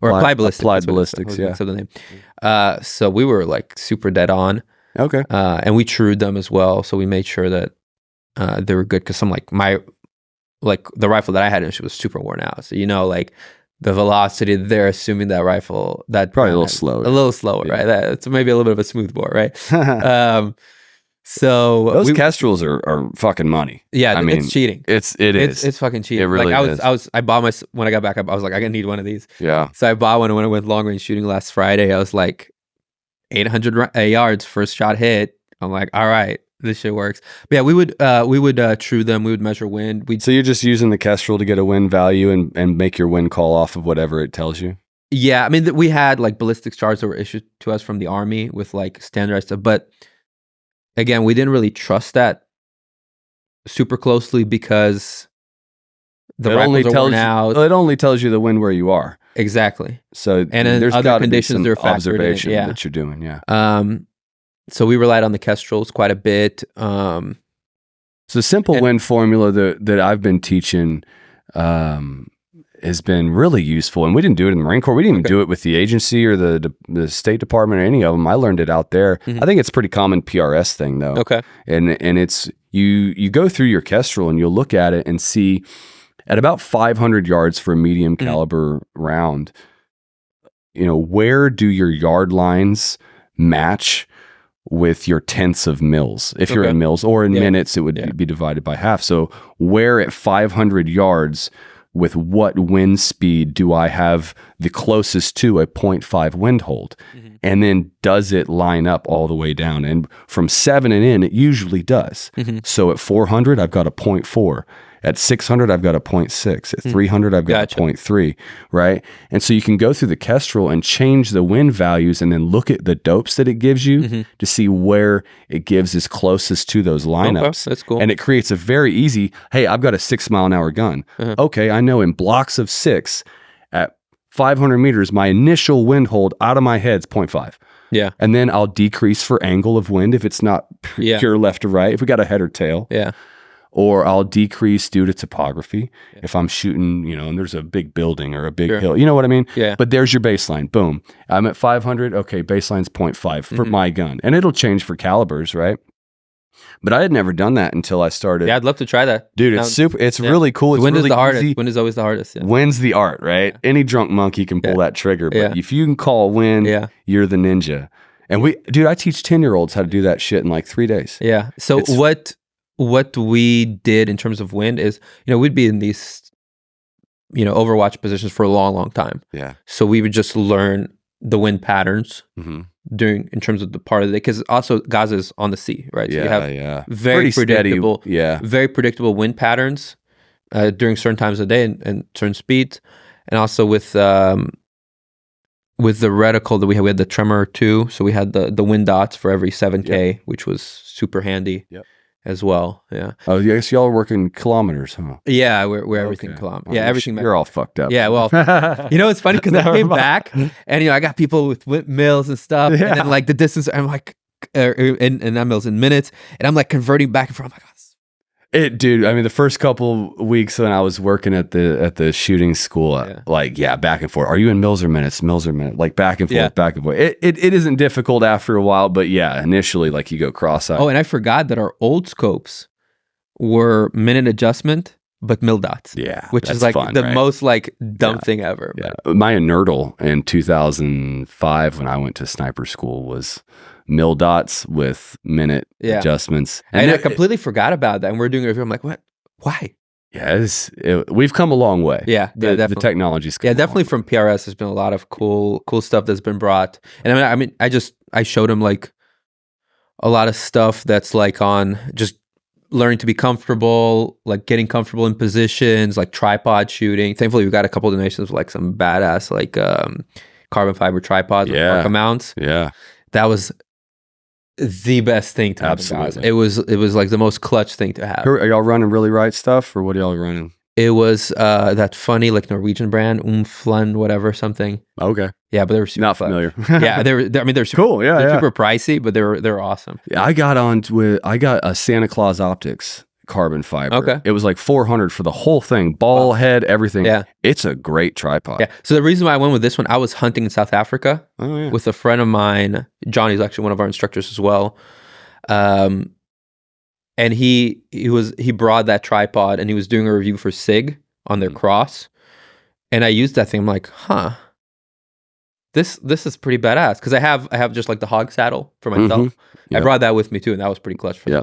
or applied ballistics. Applied ballistics, yeah. The name. So we were like super dead on. Okay. And we trued them as well, so we made sure that they were good. Because some like the rifle that I had, was super worn out. So like the velocity they're assuming that rifle that probably a little slower, right? That's maybe a little bit of a smoothbore, right? So those Kestrels are fucking money. Yeah, I mean, it's cheating. It's fucking cheating. It really is. I bought when I got back up, I was like, I need one of these. Yeah. So I bought one, and when I went long range shooting last Friday, I was like 800 yards, first shot hit. I'm like, all right, this shit works. But yeah, we would true them. We would measure wind. So you're just using the Kestrel to get a wind value and make your wind call off of whatever it tells you? Yeah, I mean, we had like ballistics charts that were issued to us from the Army with like standardized stuff. But again, we didn't really trust that super closely because the rifles are worn out. It only tells you the wind where you are. Exactly. So and then there's other conditions they're factored observation in. that you're doing. Yeah. So we relied on the Kestrels quite a bit. So simple wind formula that I've been teaching has been really useful. And we didn't do it in the Marine Corps. We didn't even do it with the agency or the State Department or any of them. I learned it out there. I think it's a pretty common PRS thing though. Okay. And it's you go through your Kestrel and you'll look at it and see at about 500 yards for a medium caliber round, where do your yard lines match with your tenths of mils? If you're in mils, or in minutes, it would be divided by half. So where at 500 yards, with what wind speed do I have the closest to a 0.5 wind hold? And then does it line up all the way down? And from 7 and in, it usually does. So at 400, I've got a 0.4. At 600, I've got a 0.6. At 300, I've got a 0.3, right? And so you can go through the Kestrel and change the wind values and then look at the dopes that it gives you to see where it gives is closest to those lineups. Okay, that's cool. And it creates a very easy, hey, I've got a 6 mile an hour gun. Okay, I know in blocks of 6 at 500 meters, my initial wind hold out of my head is 0.5. Yeah. And then I'll decrease for angle of wind if it's not pure left or right, if we got a head or tail. Yeah. Or I'll decrease due to topography. If I'm shooting, and there's a big building or a big hill, you know what I mean? Yeah. But there's your baseline. Boom. I'm at 500. Okay, baseline's 0.5 for my gun. And it'll change for calibers, right? But I had never done that until I started. Yeah, I'd love to try that. Dude, it's super. It's really cool. It's wind really is the hardest. easy. Wind is always the hardest. Yeah. Wind's the art, right? Any drunk monkey can pull that trigger. But if you can call wind, you're the ninja. And I teach 10-year-olds how to do that shit in like 3 days. Yeah. So what we did in terms of wind is, we'd be in these, overwatch positions for a long, long time. Yeah. So we would just learn the wind patterns in terms of the part of the day, because also Gaza is on the sea, right? So you have very predictable, very predictable wind patterns during certain times of the day and certain speeds, and also with the reticle that we had the tremor 2, so we had the wind dots for every 7K, which was super handy. Yep. As well, yeah. Oh, yes, y'all are working kilometers, huh? Yeah, we're everything kilometers. Yeah, everything. You're all fucked up. Yeah, well, it's funny because I came back and I got people with mills and stuff, and then like the distance, I'm like, and not mills in minutes, and I'm like converting back and forth. I'm like, dude. I mean, the first couple weeks when I was working at the shooting school, back and forth. Are you in mills or minutes? Mills or minutes? Like back and forth, back and forth. It isn't difficult after a while, but initially, like you go cross-eyed. Oh, and I forgot that our old scopes were minute adjustment, but mil dots. Yeah, which is like fun, the most like dumb thing ever. Yeah. My inertal in 2005 when I went to sniper school was mil dots with minute adjustments. And I completely forgot about that. And we're doing a review. I'm like, what? Why? Yeah, we've come a long way. Yeah, definitely. The technology's come definitely from PRS. There's been a lot of cool stuff that's been brought. And I mean, I showed him like a lot of stuff that's like on just learning to be comfortable, like getting comfortable in positions, like tripod shooting. Thankfully, we got a couple of donations with like some badass like carbon fiber tripods with Arca mounts. Yeah, that was the best thing to have. It was like the most clutch thing to have. Are y'all running really right stuff, or what are y'all running? It was that funny like Norwegian brand, Umflund, whatever something. Okay. Yeah, but they were super not familiar. Yeah, they're super cool. Yeah, they're super pricey, but they're awesome. Yeah, I got a Santa Claus Optics carbon fiber. Okay. It was like $400 for the whole thing, ball, head, everything. Yeah. It's a great tripod. Yeah. So the reason why I went with this one, I was hunting in South Africa with a friend of mine. Johnny's actually one of our instructors as well. And he brought that tripod and he was doing a review for SIG on their cross. And I used that thing. I'm like, this is pretty badass. Because I have just like the hog saddle for myself. Yep. I brought that with me too, and that was pretty clutch for me.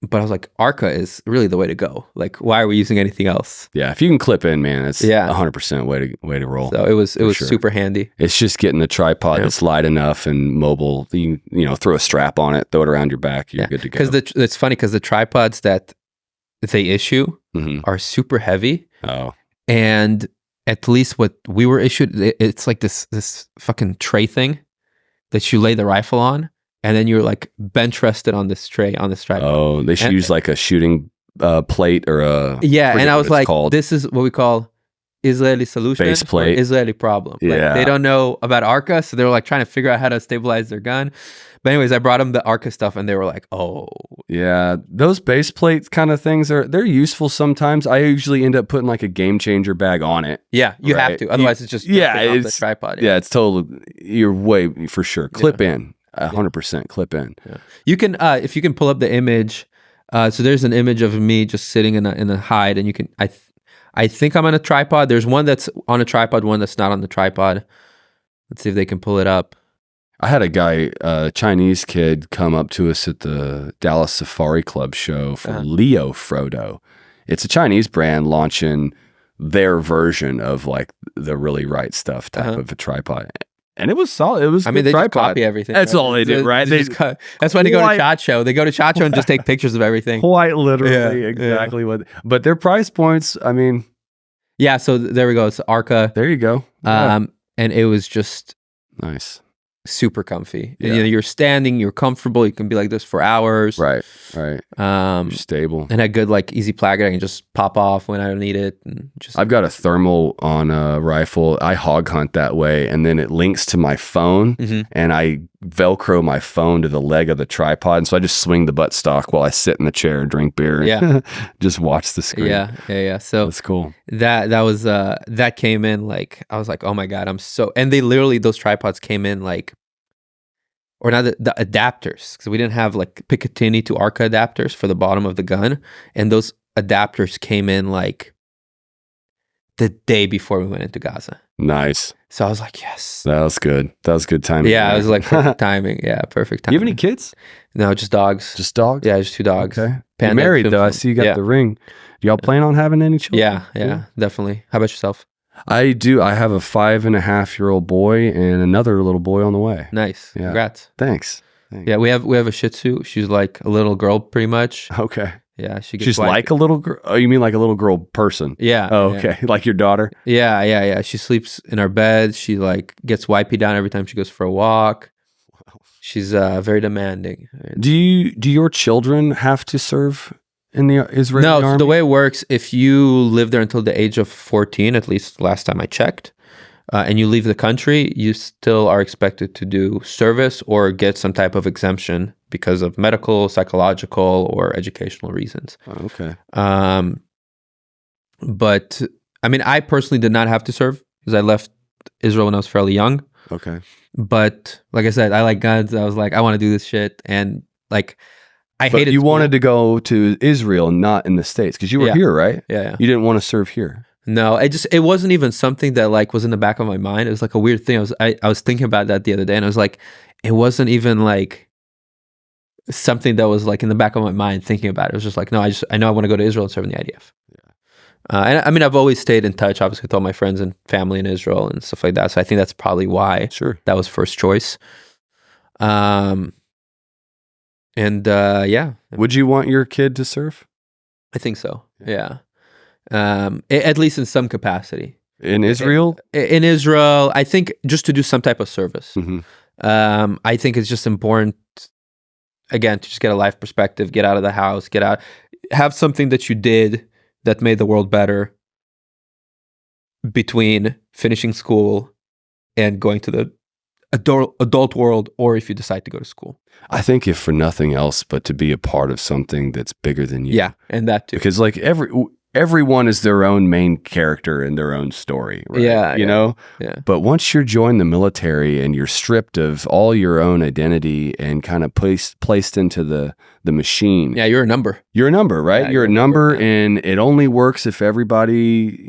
But I was like, Arca is really the way to go. Like, why are we using anything else? Yeah, if you can clip in, man, it's 100% way to roll. So it was super handy. It's just getting the tripod that's light enough and mobile. You throw a strap on it, throw it around your back, you're good to go. Because it's funny because the tripods that they issue are super heavy. Oh, and at least what we were issued, it's like this fucking tray thing that you lay the rifle on. And then you're like bench rested on this tripod. Oh, they should use like a shooting plate or a... Yeah, and I was like, this is what we call Israeli solution. Base plate. Israeli problem. Yeah. Like, they don't know about Arca, so they were like trying to figure out how to stabilize their gun. But anyways, I brought them the Arca stuff and they were like, oh. Yeah, those base plate kind of things they're useful sometimes. I usually end up putting like a game changer bag on it. Yeah, you have to. Otherwise it's just it's off the tripod. Yeah, it's totally... You're way, for sure. Clip in. 100% clip in. Yeah. You can if you can pull up the image. So there's an image of me just sitting in a hide, and you can. I think I'm on a tripod. There's one that's on a tripod, one that's not on the tripod. Let's see if they can pull it up. I had a guy, a Chinese kid, come up to us at the Dallas Safari Club show for Leo Frodo. It's a Chinese brand launching their version of like the really right stuff type of a tripod. And it was solid. It was. I mean, they just copy everything. That's all they did, right? That's why they go to SHOT Show. They go to SHOT Show and just take pictures of everything. Quite literally, exactly what. But their price points, I mean. Yeah. So there we go. It's Arca. There you go. And it was just nice. Super comfy. Yeah. You're standing, you're comfortable. You can be like this for hours. Right. You're stable. And a good like easy placket I can just pop off when I don't need it. And just. I've got a thermal on a rifle. I hog hunt that way, and then it links to my phone, and I Velcro my phone to the leg of the tripod, and so I just swing the buttstock while I sit in the chair and drink beer. And just watch the screen. Yeah. So that's cool. That was that came in like I was like, oh my god, and they literally those tripods came in like. Or not the adapters, because we didn't have like Picatinny to Arca adapters for the bottom of the gun. And those adapters came in like the day before we went into Gaza. Nice. So I was like, yes. That was good. That was good timing. Yeah, it was like perfect timing. Yeah, perfect timing. You have any kids? No, just dogs. Just dogs? Yeah, just 2 dogs. Okay. Panda, You're married, though. I see you got the ring. Do y'all plan on having any children? Yeah, definitely. How about yourself? I do. I have a 5.5-year-old boy and another little boy on the way. Nice. Yeah. Congrats. Thanks. Yeah, we have a Shih Tzu. She's like a little girl, pretty much. Okay. Yeah, she's like a little girl. Oh, you mean like a little girl person? Yeah. Oh, okay. Yeah. Like your daughter? Yeah. She sleeps in our bed. She like gets wipey down every time she goes for a walk. Wow. She's very demanding. Do your children have to serve in the Israeli army? No, so the way it works, if you live there until the age of 14, at least last time I checked, and you leave the country, you still are expected to do service or get some type of exemption because of medical, psychological, or educational reasons. Oh, okay. But I mean, I personally did not have to serve because I left Israel when I was fairly young. Okay. But like I said, I like guns. I was like, I want to do this shit. And like, I hated you school. wanted to go to Israel, not in the States, because you were here, right? Yeah. You didn't want to serve here. No, it wasn't even something that like was in the back of my mind. It was like a weird thing. I was thinking about that the other day, and I was like, it wasn't even like something that was like in the back of my mind thinking about it. It was just like, no, I know I want to go to Israel and serve in the IDF. Yeah. And I mean, I've always stayed in touch, obviously, with all my friends and family in Israel and stuff like that. So I think that's probably why that was first choice. Yeah. Would you want your kid to serve? I think so. Yeah. At least in some capacity. In Israel? In Israel, I think just to do some type of service. Mm-hmm. I think it's just important, again, to just get a life perspective, get out of the house, have something that you did that made the world better between finishing school and going to the adult world, or if you decide to go to school. I think if for nothing else, but to be a part of something that's bigger than you. Yeah, and that too. Because like everyone is their own main character in their own story, right? Yeah. You know? Yeah. But once you're joined the military and you're stripped of all your own identity and kind of placed into the machine. Yeah, you're a number. You're a number, right? Yeah, you're a number, and it only works if everybody,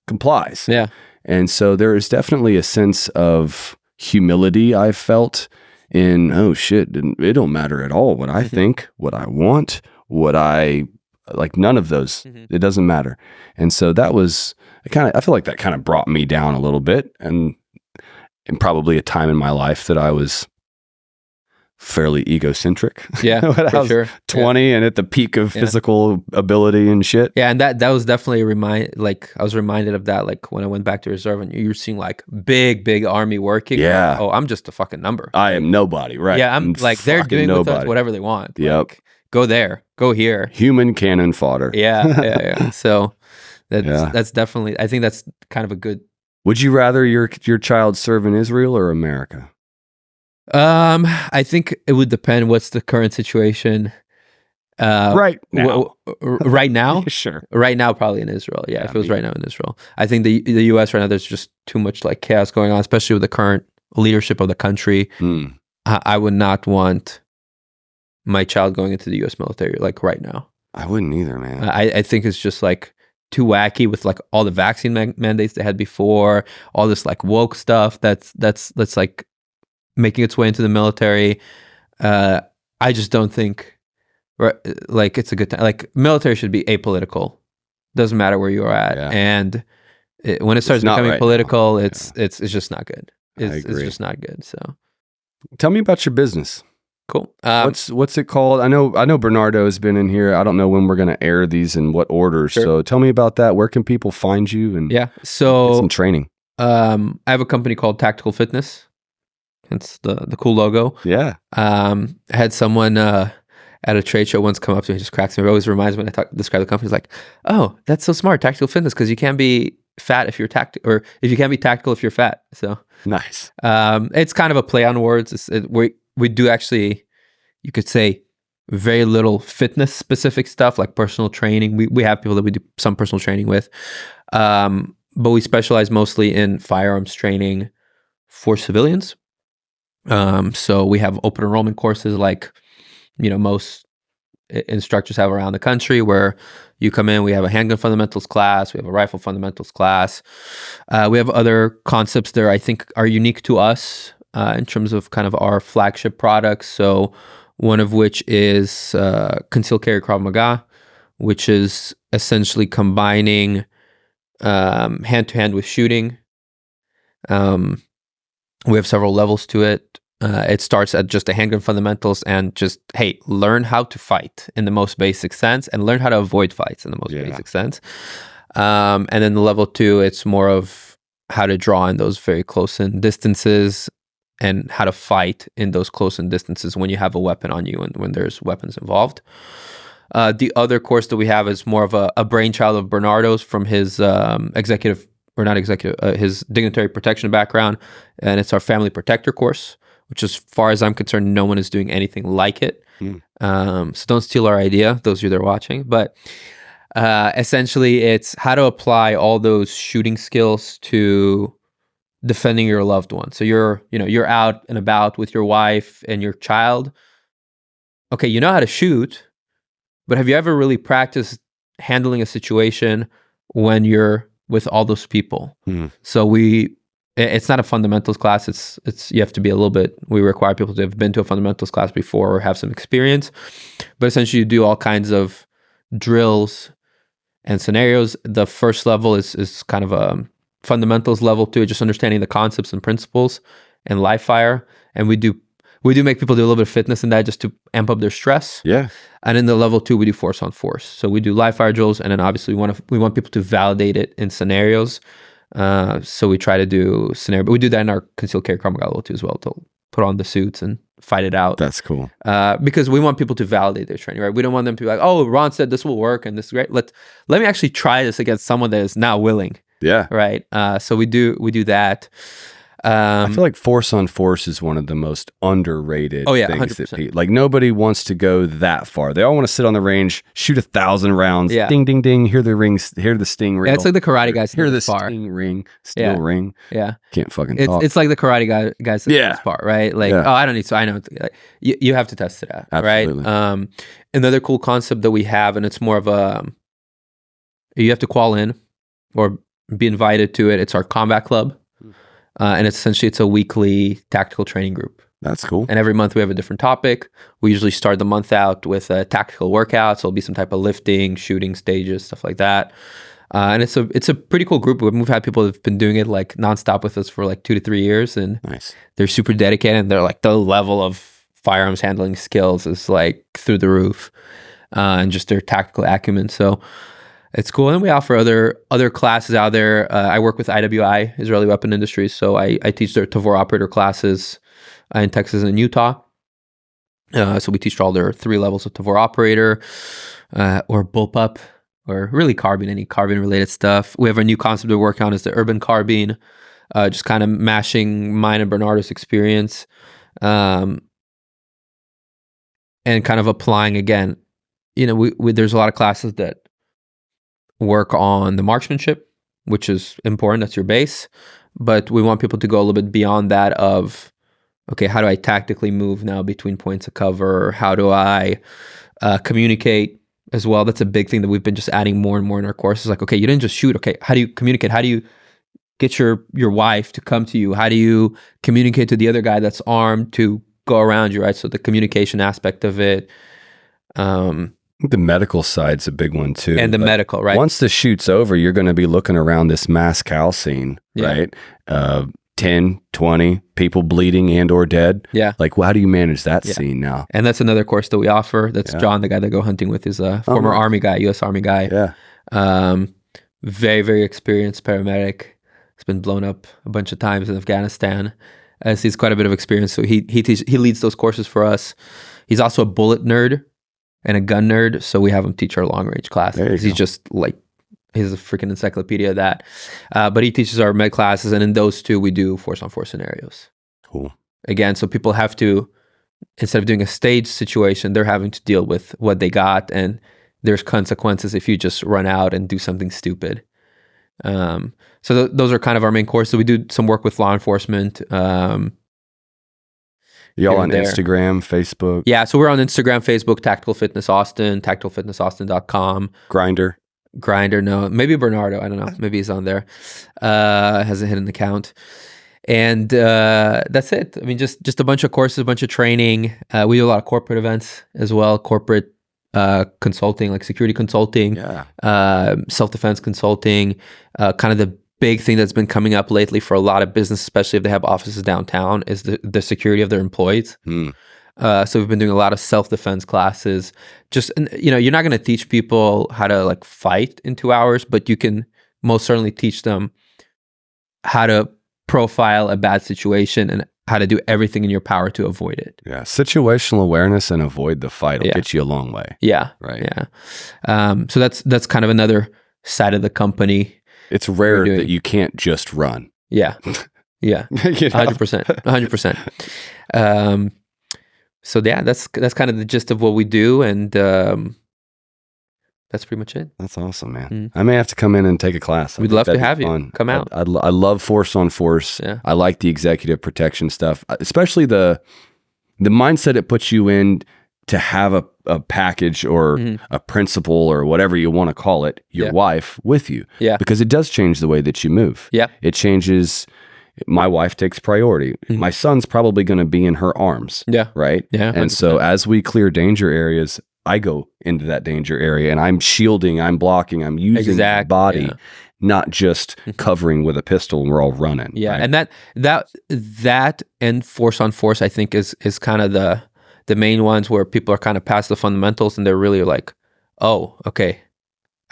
complies. Yeah. And so there is definitely a sense of humility I've felt in, oh shit, it don't matter at all what I think, what I want, what I like, none of those, it doesn't matter. And so that was I feel like that kind of brought me down a little bit, and probably a time in my life that I was fairly egocentric. Yeah, when I was 20 and at the peak of physical ability and shit. Yeah, and that was definitely I was reminded of that, like when I went back to reserve and you're seeing like big army working. Yeah. Like, oh, I'm just a fucking number. I am nobody, right? Yeah, I'm like, they're doing with us whatever they want. Yep. Like, go there, go here. Human cannon fodder. Yeah. So that's definitely, I think that's kind of a good. Would you rather your child serve in Israel or America? I think it would depend what's the current situation. Right now. Right now? Sure. Right now, probably in Israel. Yeah, if it was right now in Israel. I think the U.S. right now, there's just too much like chaos going on, especially with the current leadership of the country. I would not want my child going into the U.S. military like right now. I wouldn't either, man. I think it's just like too wacky with like all the vaccine mandates they had before, all this like woke stuff that's like making its way into the military. I just don't think like it's a good time. Like military should be apolitical. Doesn't matter where you are at. Yeah. And when it starts becoming political, it's just not good. It's just not good. So tell me about your business. Cool. What's it called? I know Bernardo has been in here. I don't know when we're going to air these and what order. Sure. So tell me about that. Where can people find you and so get some training? I have a company called Tactical Fitness. It's the cool logo. Yeah. I had someone at a trade show once come up to me, just cracks me. It always reminds me when I describe the company. It's like, oh, that's so smart, Tactical Fitness, because you can't be fat if you're tactical, or if you can't be tactical if you're fat. So nice. It's kind of a play on words. We do actually, you could say, very little fitness specific stuff like personal training. We have people that we do some personal training with, but we specialize mostly in firearms training for civilians. So we have open enrollment courses like, most instructors have around the country, where you come in, we have a handgun fundamentals class, we have a rifle fundamentals class. We have other concepts that I think are unique to us in terms of kind of our flagship products. So one of which is concealed carry Krav Maga, which is essentially combining hand-to-hand with shooting. We have several levels to it. It starts at just the handgun fundamentals and just, hey, learn how to fight in the most basic sense and learn how to avoid fights in the most basic sense. And then the level 2, it's more of how to draw in those very close-in distances and how to fight in those close-in distances when you have a weapon on you and when there's weapons involved. The other course that we have is more of a brainchild of Bernardo's from his his dignitary protection background, and it's our family protector course, which, as far as I'm concerned, no one is doing anything like it. So don't steal our idea, those of you that are watching. But essentially, it's how to apply all those shooting skills to defending your loved one. So you're out and about with your wife and your child. Okay, you know how to shoot, but have you ever really practiced handling a situation when you're with all those people? So it's not a fundamentals class. It's you have to be a little bit. We require people to have been to a fundamentals class before or have some experience. But essentially, you do all kinds of drills and scenarios. The first level is kind of a fundamentals level 2, just understanding the concepts and principles and live fire. And we do make people do a little bit of fitness in that just to amp up their stress. Yeah. And in the level 2, we do force on force. So we do live fire drills, and then obviously we want people to validate it in scenarios. So we try to do scenario, but we do that in our concealed carry Krav Maga level 2 as well, to put on the suits and fight it out. That's cool. Because we want people to validate their training, right? We don't want them to be like, oh, Ron said this will work and this is great. Let me actually try this against someone that is now willing. Yeah. Right. So we do that. I feel like force on force is one of the most underrated things 100%. Like nobody wants to go that far. They all want to sit on the range, shoot 1,000 rounds, ding, ding, ding, hear the rings, hear the sting ring. Yeah, it's like the karate guys. Hear the sting ring, steel ring. Yeah. Can't fucking talk. It's like the karate guys this part, right? Like, oh, I don't need to. I know. Like, you have to test it out, Absolutely. right? Another cool concept that we have, and it's more of you have to call in or be invited to it. It's our combat club. And it's a weekly tactical training group. That's cool. And every month we have a different topic. We usually start the month out with a tactical workout. So it'll be some type of lifting, shooting stages, stuff like that. And it's a pretty cool group. We've had people that have been doing it like nonstop with us for like 2 to 3 years, and they're super dedicated. And they're like, the level of firearms handling skills is like through the roof, and just their tactical acumen. So it's cool. And we offer other classes out there. I work with IWI, Israeli Weapon Industries. So I teach their Tavor operator classes in Texas and Utah. So we teach all their 3 levels of Tavor operator or bullpup, or really any carbine related stuff. We have a new concept we're working on, is the urban carbine, just kind of mashing mine and Bernardo's experience, and kind of applying again. There's a lot of classes that work on the marksmanship, which is important. That's your base. But we want people to go a little bit beyond that of, okay, how do I tactically move now between points of cover? How do I communicate as well? That's a big thing that we've been just adding more and more in our courses. Like, okay, you didn't just shoot. Okay, how do you communicate? How do you get your wife to come to you? How do you communicate to the other guy that's armed to go around you, right? So the communication aspect of it. The medical side's a big one too. And the medical, right? Once the shoot's over, you're going to be looking around this mass cal scene, right? 10, 20 people bleeding and or dead. Yeah. Like, how do you manage that scene now? And that's another course that we offer. That's John, the guy that go hunting with, is a former Army guy, U.S. Army guy. Yeah. Very, very experienced paramedic. He's been blown up a bunch of times in Afghanistan. So he's quite a bit of experience. So he leads those courses for us. He's also a bullet nerd and a gun nerd, so we have him teach our long range classes. He's just like, he's a freaking encyclopedia of that. But he teaches our med classes, and in those 2, we do force on force scenarios. Cool. Again, so people have to, instead of doing a stage situation, they're having to deal with what they got, and there's consequences if you just run out and do something stupid. So those are kind of our main courses. So we do some work with law enforcement. Y'all on Instagram, Facebook? Yeah, so we're on Instagram, Facebook, Tactical Fitness Austin, tacticalfitnessaustin.com. Grinder, no. Maybe Bernardo, I don't know. Maybe he's on there. Has a hidden account. And that's it. I mean, just a bunch of courses, a bunch of training. We do a lot of corporate events as well, corporate consulting, like security consulting, self-defense consulting, kind of the big thing that's been coming up lately for a lot of business, especially if they have offices downtown, is the security of their employees. So we've been doing a lot of self-defense classes. You're not going to teach people how to like fight in 2 hours, but you can most certainly teach them how to profile a bad situation and how to do everything in your power to avoid it. Yeah, situational awareness and avoid the fight will get you a long way. Yeah, right. Yeah, so that's kind of another side of the company. It's rare that you can't just run. Yeah, 100%. So yeah, that's kind of the gist of what we do, and that's pretty much it. That's awesome, man. I may have to come in and take a class. We'd love to have you. Come out. I love force on force. Yeah. I like the executive protection stuff, especially the mindset it puts you in to have a package or a principal or whatever you want to call it, your wife with you. Yeah. Because it does change the way that you move. Yeah. It changes. My wife takes priority. My son's probably going to be in her arms. Yeah. Right. Yeah. 100%. And so as we clear danger areas, I go into that danger area and I'm shielding, I'm blocking, I'm using my body, not just covering with a pistol and we're all running. Yeah. Right? And that and force on force, I think is kind of the main ones where people are kind of past the fundamentals and they're really like, oh, okay,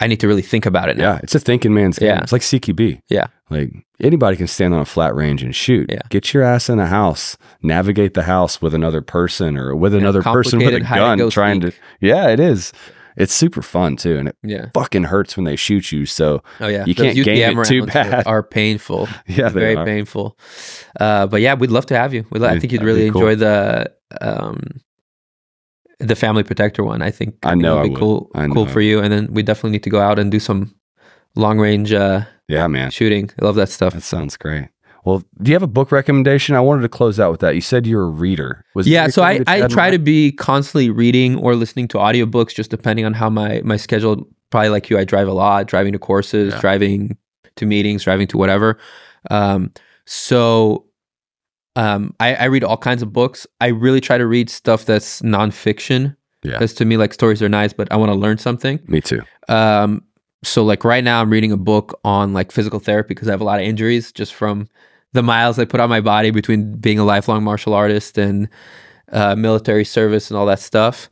I need to really think about it now. Yeah. It's a thinking man's game. Yeah. It's like CQB. Yeah. Like anybody can stand on a flat range and shoot. Yeah. Get your ass in a house, navigate the house with another person or with another person with a gun trying to. Yeah, it is. It's super fun too. And it fucking hurts when they shoot you. So you can't game it too bad. Are painful. Yeah, very painful. But yeah, we'd love to have you. I think you'd really enjoy the family protector one. I think it would be cool for you. And then we definitely need to go out and do some long range shooting. I love that stuff. That sounds great. Well, do you have a book recommendation? I wanted to close out with that. You said you're a reader. So I try to be constantly reading or listening to audiobooks, just depending on how my schedule. Probably like you, I drive a lot, driving to courses, driving to meetings, driving to whatever. I read all kinds of books. I really try to read stuff that's nonfiction. Yeah. Because to me, like, stories are nice, but I want to learn something. Me too. So like right now I'm reading a book on like physical therapy because I have a lot of injuries just from the miles I put on my body between being a lifelong martial artist and military service and all that stuff.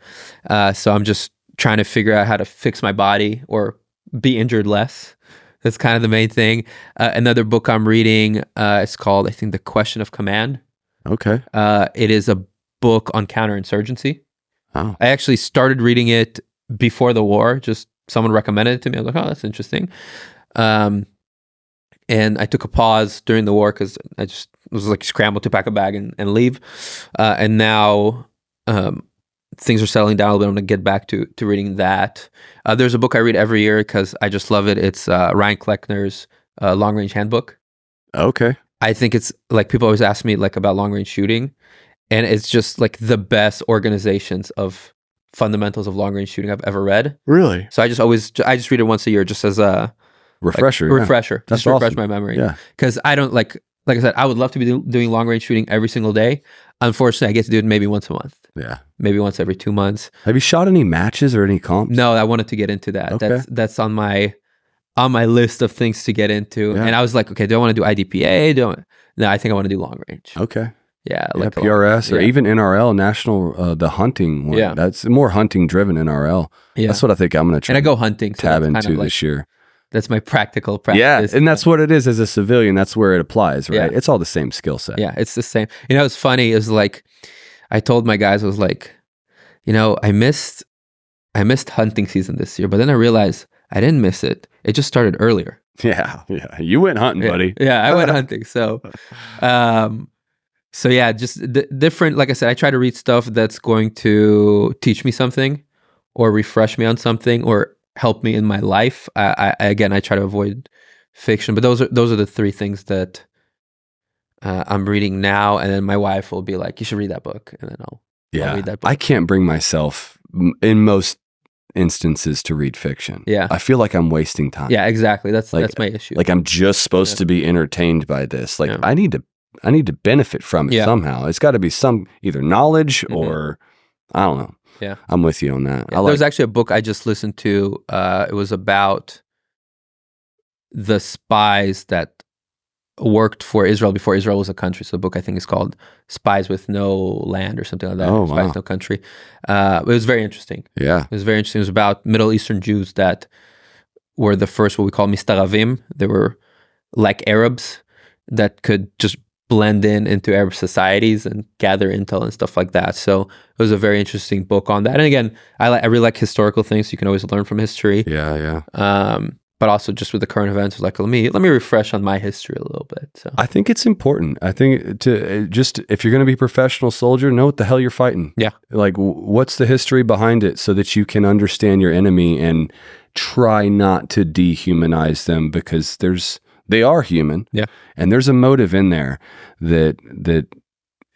So I'm just trying to figure out how to fix my body or be injured less. That's kind of the main thing. Another book I'm reading, it's called, I think, The Question of Command. Okay. It is a book on counterinsurgency. Oh. I actually started reading it before the war. Just someone recommended it to me. I was like, oh, that's interesting. And I took a pause during the war because I just was like scrambled to pack a bag and leave. And now things are settling down a little bit. I'm going to get back to reading that. There's a book I read every year because I just love it. It's Ryan Kleckner's Long Range Handbook. Okay. I think it's like, people always ask me like about long range shooting, and it's just like the best organizations of fundamentals of long range shooting I've ever read. Really? So I just read it once a year just as a refresher. Refresher. That's just refresh awesome. my memory. Yeah. Because I don't like I said, I would love to be doing long range shooting every single day. Unfortunately, I get to do it maybe once a month. Yeah. Maybe once every 2 months. Have you shot any matches or any comps? No, I wanted to get into that. Okay. That's on my list of things to get into. Yeah. And I was like, okay, do I want to do IDPA? No, I think I want to do long range. Okay. Yeah. Like PRS or even NRL, national, the hunting one. Yeah. That's more hunting driven NRL. Yeah. That's what I think I'm going to try. And I go hunting. So tab into this year. That's my practical practice. Yeah, and that's what it is as a civilian. That's where it applies, right? Yeah. It's all the same skill set. Yeah, it's the same. You know, it's funny. Is like, I told my guys, I was like, you know, I missed hunting season this year, but then I realized I didn't miss it. It just started earlier. Yeah. You went hunting, buddy. Yeah, I went hunting. So, yeah, just different. Like I said, I try to read stuff that's going to teach me something, or refresh me on something, or help me in my life. I try to avoid fiction, but those are the three things that I'm reading now, and then my wife will be like, "You should read that book," and then I'll read that book. I can't bring myself in most instances to read fiction. Yeah, I feel like I'm wasting time. Yeah, exactly. That's my issue. Like I'm just supposed to be entertained by this. Like I need to benefit from it somehow. It's got to be some either knowledge or I don't know. Yeah, I'm with you on that. Yeah, there's actually a book I just listened to. It was about the spies that worked for Israel before Israel was a country. So the book I think is called "Spies with No Land" or something like that. Oh, Spies with No Country. It was very interesting. Yeah, it was very interesting. It was about Middle Eastern Jews that were the first, what we call mistaravim. They were like Arabs that could just blend into Arab societies and gather intel and stuff like that. So it was a very interesting book on that. And again, I really like historical things. You can always learn from history. Yeah. But also just with the current events, like let me refresh on my history a little bit. So I think it's important. I think to just if you're going to be a professional soldier, know what the hell you're fighting. Yeah, like what's the history behind it, so that you can understand your enemy and try not to dehumanize them, because they are human. Yeah, and there's a motive in there that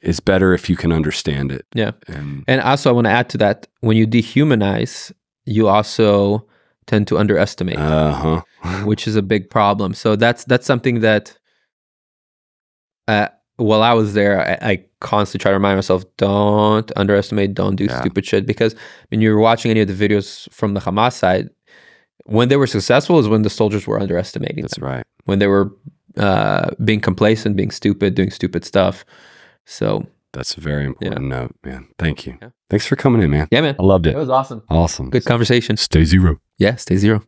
is better if you can understand it. Yeah, and also I want to add to that: when you dehumanize, you also tend to underestimate, which is a big problem. So that's something that while I was there, I constantly try to remind myself, don't underestimate, don't do stupid shit. Because when you're watching any of the videos from the Hamas side, when they were successful is when the soldiers were underestimating them. Right. When they were being complacent, being stupid, doing stupid stuff. So that's a very important note, man. Thank you. Yeah. Thanks for coming in, man. Yeah, man. I loved it. It was awesome. Awesome. Good conversation. Stay zero. Yeah, stay zero.